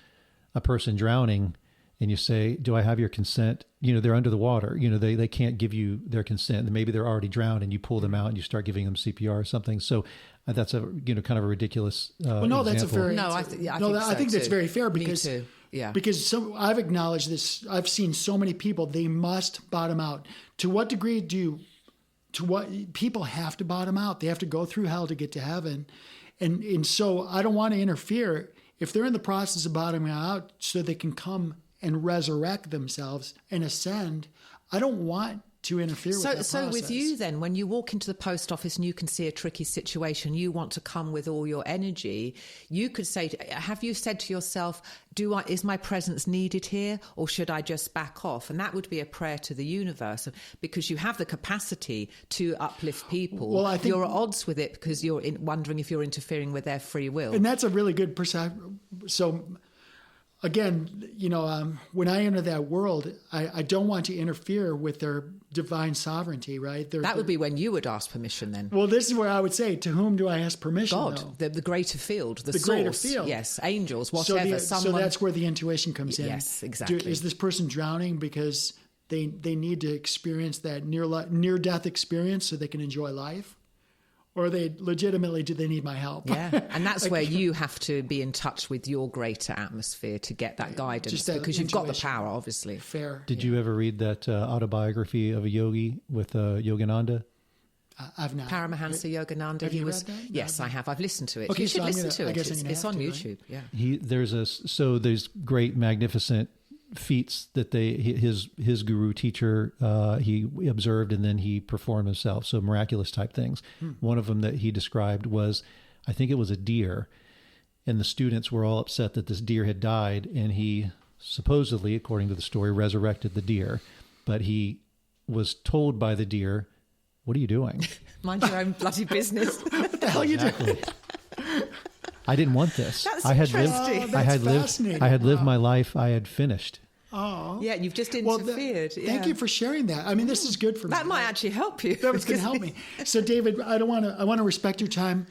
a person drowning and you say, do I have your consent? They're under the water, they can't give you their consent. Maybe they're already drowned and you pull them out and you start giving them CPR or something. So that's a, kind of a ridiculous well, no, that's a example. very, No, I think that's very fair because, Me too. Yeah. because I've acknowledged this. I've seen so many people, they must bottom out. To what degree people have to bottom out? They have to go through hell to get to heaven. And so I don't want to interfere if they're in the process of bottoming out so they can come and resurrect themselves and ascend. I don't want to interfere with that process. So with you then, when you walk into the post office and you can see a tricky situation, you want to come with all your energy, you could say, have you said to yourself, is my presence needed here, or should I just back off? And that would be a prayer to the universe, because you have the capacity to uplift people. Well, I think you're at odds with it because you're wondering if you're interfering with their free will. And that's a really good perception. So again, when I enter that world, I don't want to interfere with their divine sovereignty, right? That would be when you would ask permission then. Well, this is where I would say, to whom do I ask permission? God, the greater field, the source. greater field. Yes, angels, whatever. So that's where the intuition comes in. Yes, exactly. Is this person drowning because they need to experience that near-death experience so they can enjoy life? Or do they need my help? Yeah, and that's where you have to be in touch with your greater atmosphere to get that guidance, because you've got the power, obviously. Fair. Did you ever read that autobiography of a yogi with Yogananda? I've not. Paramahansa Yogananda. Have you read that? Yes, I have. I've listened to it. Okay, you should so listen to I it. guess I'm gonna It's have on to, YouTube. right? Yeah. There's great, magnificent feats that his guru teacher he observed and then he performed himself, so miraculous type things. One of them that he described was, I think it was a deer, and the students were all upset that this deer had died, and he supposedly, according to the story, resurrected the deer, but he was told by the deer, what are you doing? Mind your own bloody business. What the hell are you doing? I didn't want this. That's I had interesting. lived. Oh, I had that's lived. fascinating. I had lived my life. I had finished. Oh. Yeah, you've just Well, interfered. thank you for sharing that. I mean, this is good for me. That might actually help you. That was going to help me. So, David, I want to respect your time.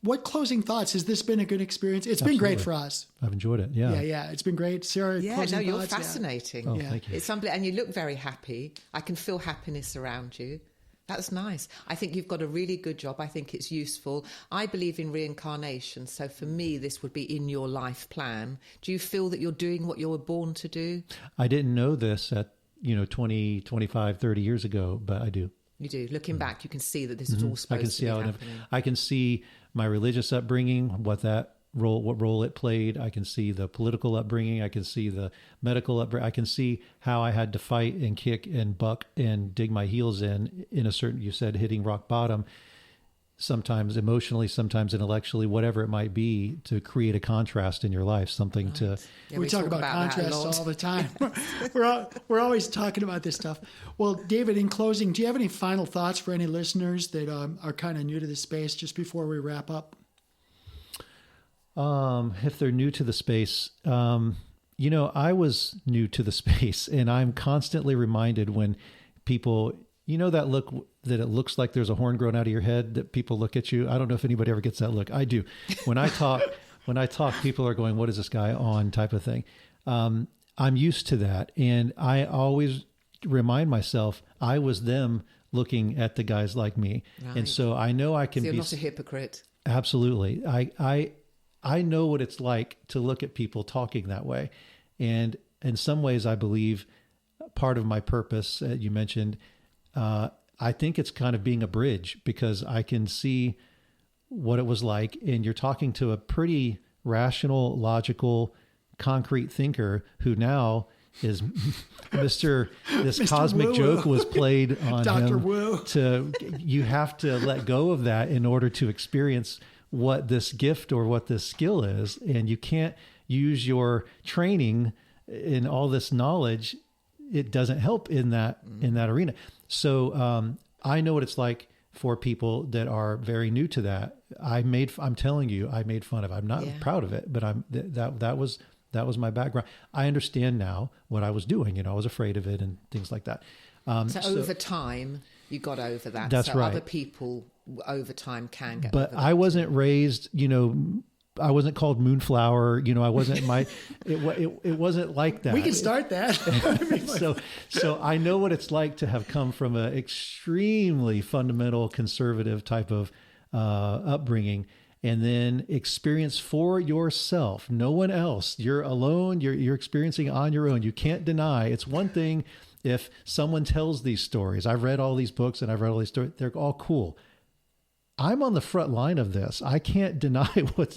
What closing thoughts? Has this been a good experience? It's been great for us. I've enjoyed it. Yeah. Yeah. It's been great. Sarah, Yeah, closing you're thoughts? fascinating. Oh, thank you. It's unbelievable, and you look very happy. I can feel happiness around you. That's nice. I think you've got a really good job. I think it's useful. I believe in reincarnation. So for me, this would be in your life plan. Do you feel that you're doing what you were born to do? I didn't know this at 20, 25, 30 years ago, but I do. You do. Looking back, you can see that this is all supposed to be happening. I can see my religious upbringing, what role it played. I can see the political upbringing. I can see the medical upbringing. I can see how I had to fight and kick and buck and dig my heels in a certain, you said, hitting rock bottom, sometimes emotionally, sometimes intellectually, whatever it might be, to create a contrast in your life, something to... Yeah, we talk about contrasts all the time. We're always talking about this stuff. Well, David, in closing, do you have any final thoughts for any listeners that are kind of new to the space just before we wrap up? If they're new to the space, I was new to the space, and I'm constantly reminded when people, that it looks like there's a horn growing out of your head, that people look at you. I don't know if anybody ever gets that look. I do. When I talk, people are going, what is this guy on, type of thing. I'm used to that. And I always remind myself, I was them looking at the guys like me. Right. And so I know I can be... You're not a hypocrite. Absolutely. I know what it's like to look at people talking that way. And in some ways, I believe part of my purpose, you mentioned, I think it's kind of being a bridge, because I can see what it was like. And you're talking to a pretty rational, logical, concrete thinker who now is Mr. Cosmic Woo-woo. Joke was played on Dr. him. Woo. You have to let go of that in order to experience what this gift or what this skill is. And you can't use your training in all this knowledge. It doesn't help in that arena. So I know what it's like for people that are very new to that. I'm telling you, I made fun of it. I'm not proud of it, but that was my background. I understand now what I was doing. I was afraid of it and things like that. So over time, you got over that. That's right. Other people over time can get but over that. I wasn't raised, I wasn't called Moonflower. I wasn't it wasn't like that. We can start that. So I know what it's like to have come from an extremely fundamental conservative type of upbringing, and then experience for yourself, no one else. You're alone. You're experiencing on your own. You can't deny. It's one thing if someone tells these stories. I've read all these books and I've read all these stories. They're all cool. I'm on the front line of this. I can't deny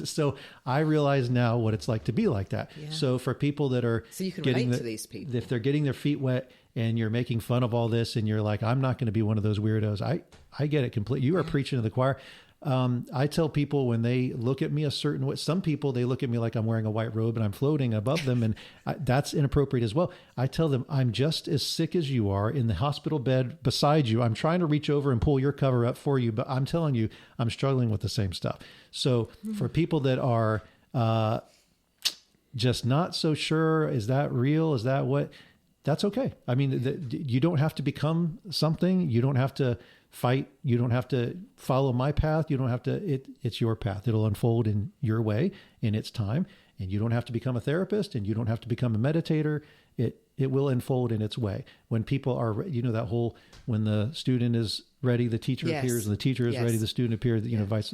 so I realize now what it's like to be like that. Yeah. So for people that are, so you can relate to these people. If they're getting their feet wet and you're making fun of all this and you're like, I'm not going to be one of those weirdos. I get it completely. You are preaching to the choir. I tell people when they look at me a certain way, some people, they look at me like I'm wearing a white robe and I'm floating above them, and that's inappropriate as well. I tell them, I'm just as sick as you are in the hospital bed beside you. I'm trying to reach over and pull your cover up for you, but I'm telling you, I'm struggling with the same stuff. So for people that are just not so sure, is that real? Is that what? That's okay. I mean, you don't have to become something. You don't have to fight. You don't have to follow my path. You don't have to, it's your path. It'll unfold in your way, in its time. And you don't have to become a therapist, and you don't have to become a meditator. It will unfold in its way. When people are, that whole, when the student is ready, the teacher appears, and the teacher is ready, the student appears, vice,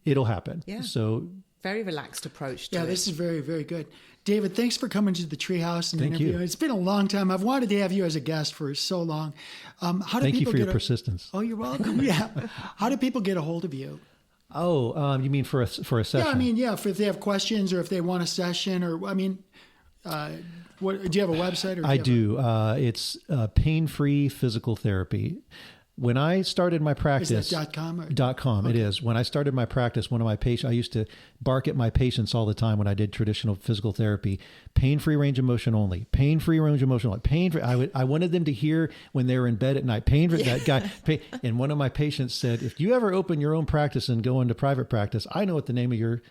it'll happen. Yeah. So very relaxed approach to it. Yeah, this is very, very good. David, thanks for coming to the Treehouse and Thank interview. you. It's been a long time. I've wanted to have you as a guest for so long. Thank you for your persistence. Oh, you're welcome. Yeah. How do people get a hold of you? Oh, you mean for a session? Yeah, if they have questions or if they want a session, or do you have a website? I do. It's Pain-Free Physical Therapy. When I started my practice... Is that .com? .com, okay. It is. When I started my practice, one of my patients, I used to bark at my patients all the time when I did traditional physical therapy, pain-free range of motion only, pain-free range of motion only, pain-free. I wanted them to hear when they were in bed at night, pain-free, that guy. And one of my patients said, if you ever open your own practice and go into private practice, I know what the name of your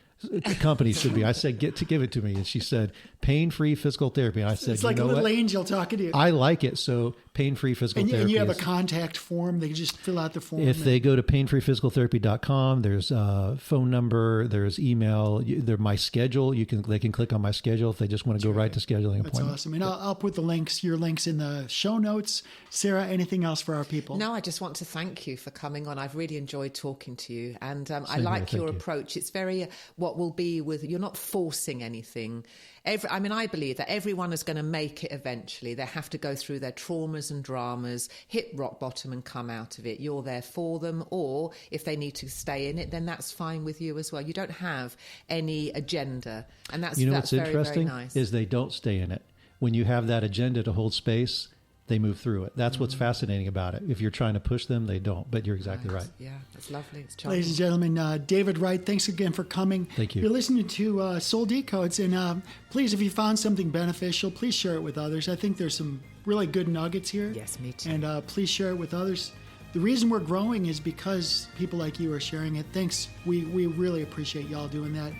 company should be. I said, give it to me. And she said, Pain-Free Physical Therapy. And I said, it's like a little angel talking to you. I like it. So Pain-Free Physical Therapy. And you have a contact form. They can just fill out the form. If they go to painfreephysicaltherapy.com, there's a phone number, there's email, there's my schedule. They can click on my schedule if they just want to go right to scheduling appointment. That's awesome. And I'll put your links in the show notes. Sarah, anything else for our people? No, I just want to thank you for coming on. I've really enjoyed talking to you. And I like your approach. It's very, what will be with, you're not forcing anything. I believe that everyone is going to make it eventually. They have to go through their traumas and dramas, hit rock bottom and come out of it. You're there for them, or if they need to stay in it, then that's fine with you as well. You don't have any agenda, and that's what's very, interesting very nice. Is they don't stay in it. When you have that agenda to hold space, they move through it. That's what's fascinating about it. If you're trying to push them, they don't. But you're exactly right. Yeah, it's lovely. It's charming. Ladies and gentlemen, David Wright, thanks again for coming. Thank you. You're listening to Soul Decodes, and please, if you found something beneficial, please share it with others. I think there's some really good nuggets here. Yes, me too. And please share it with others. The reason we're growing is because people like you are sharing it. Thanks. We really appreciate y'all doing that.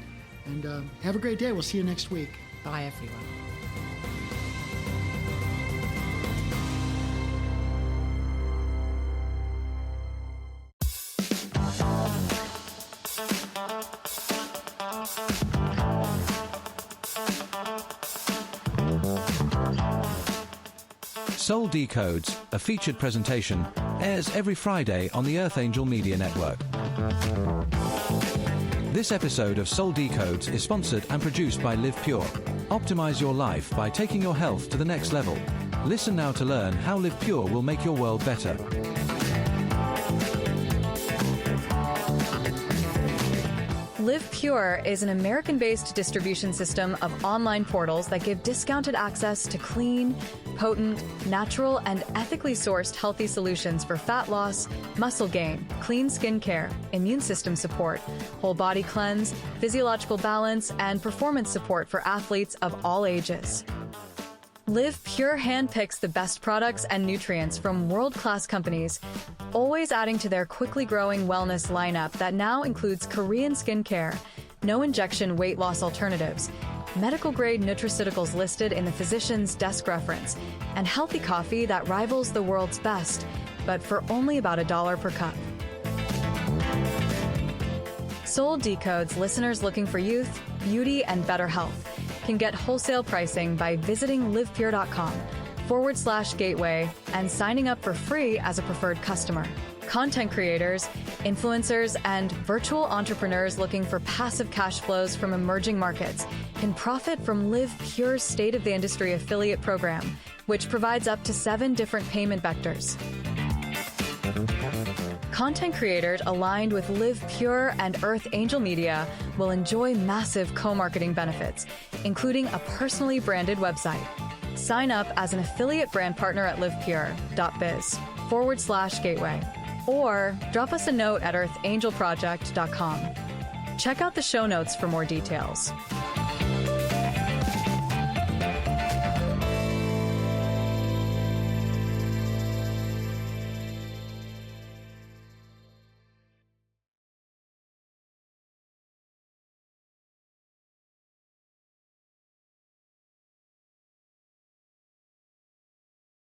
And have a great day. We'll see you next week. Bye, everyone. Soul Decodes, a featured presentation, airs every Friday on the Earth Angel Media Network. This episode of Soul Decodes is sponsored and produced by Live Pure. Optimize your life by taking your health to the next level. Listen now to learn how Live Pure will make your world better. Live Pure is an American-based distribution system of online portals that give discounted access to clean, potent, natural, and ethically sourced healthy solutions for fat loss, muscle gain, clean skin care, immune system support, whole body cleanse, physiological balance, and performance support for athletes of all ages. Live Pure handpicks the best products and nutrients from world-class companies, always adding to their quickly growing wellness lineup that now includes Korean skincare, no-injection weight loss alternatives, medical-grade nutraceuticals listed in the physician's desk reference, and healthy coffee that rivals the world's best, but for only about $1 per cup. Soul Decodes listeners looking for youth, beauty, and better health can get wholesale pricing by visiting livepure.com/gateway and signing up for free as a preferred customer. Content creators, influencers, and virtual entrepreneurs looking for passive cash flows from emerging markets can profit from Live Pure's state-of-the-industry affiliate program, which provides up to 7 different payment vectors. Content creators aligned with Live Pure and Earth Angel Media will enjoy massive co-marketing benefits, including a personally branded website. Sign up as an affiliate brand partner at livepure.biz/gateway or drop us a note at earthangelproject.com. Check out the show notes for more details.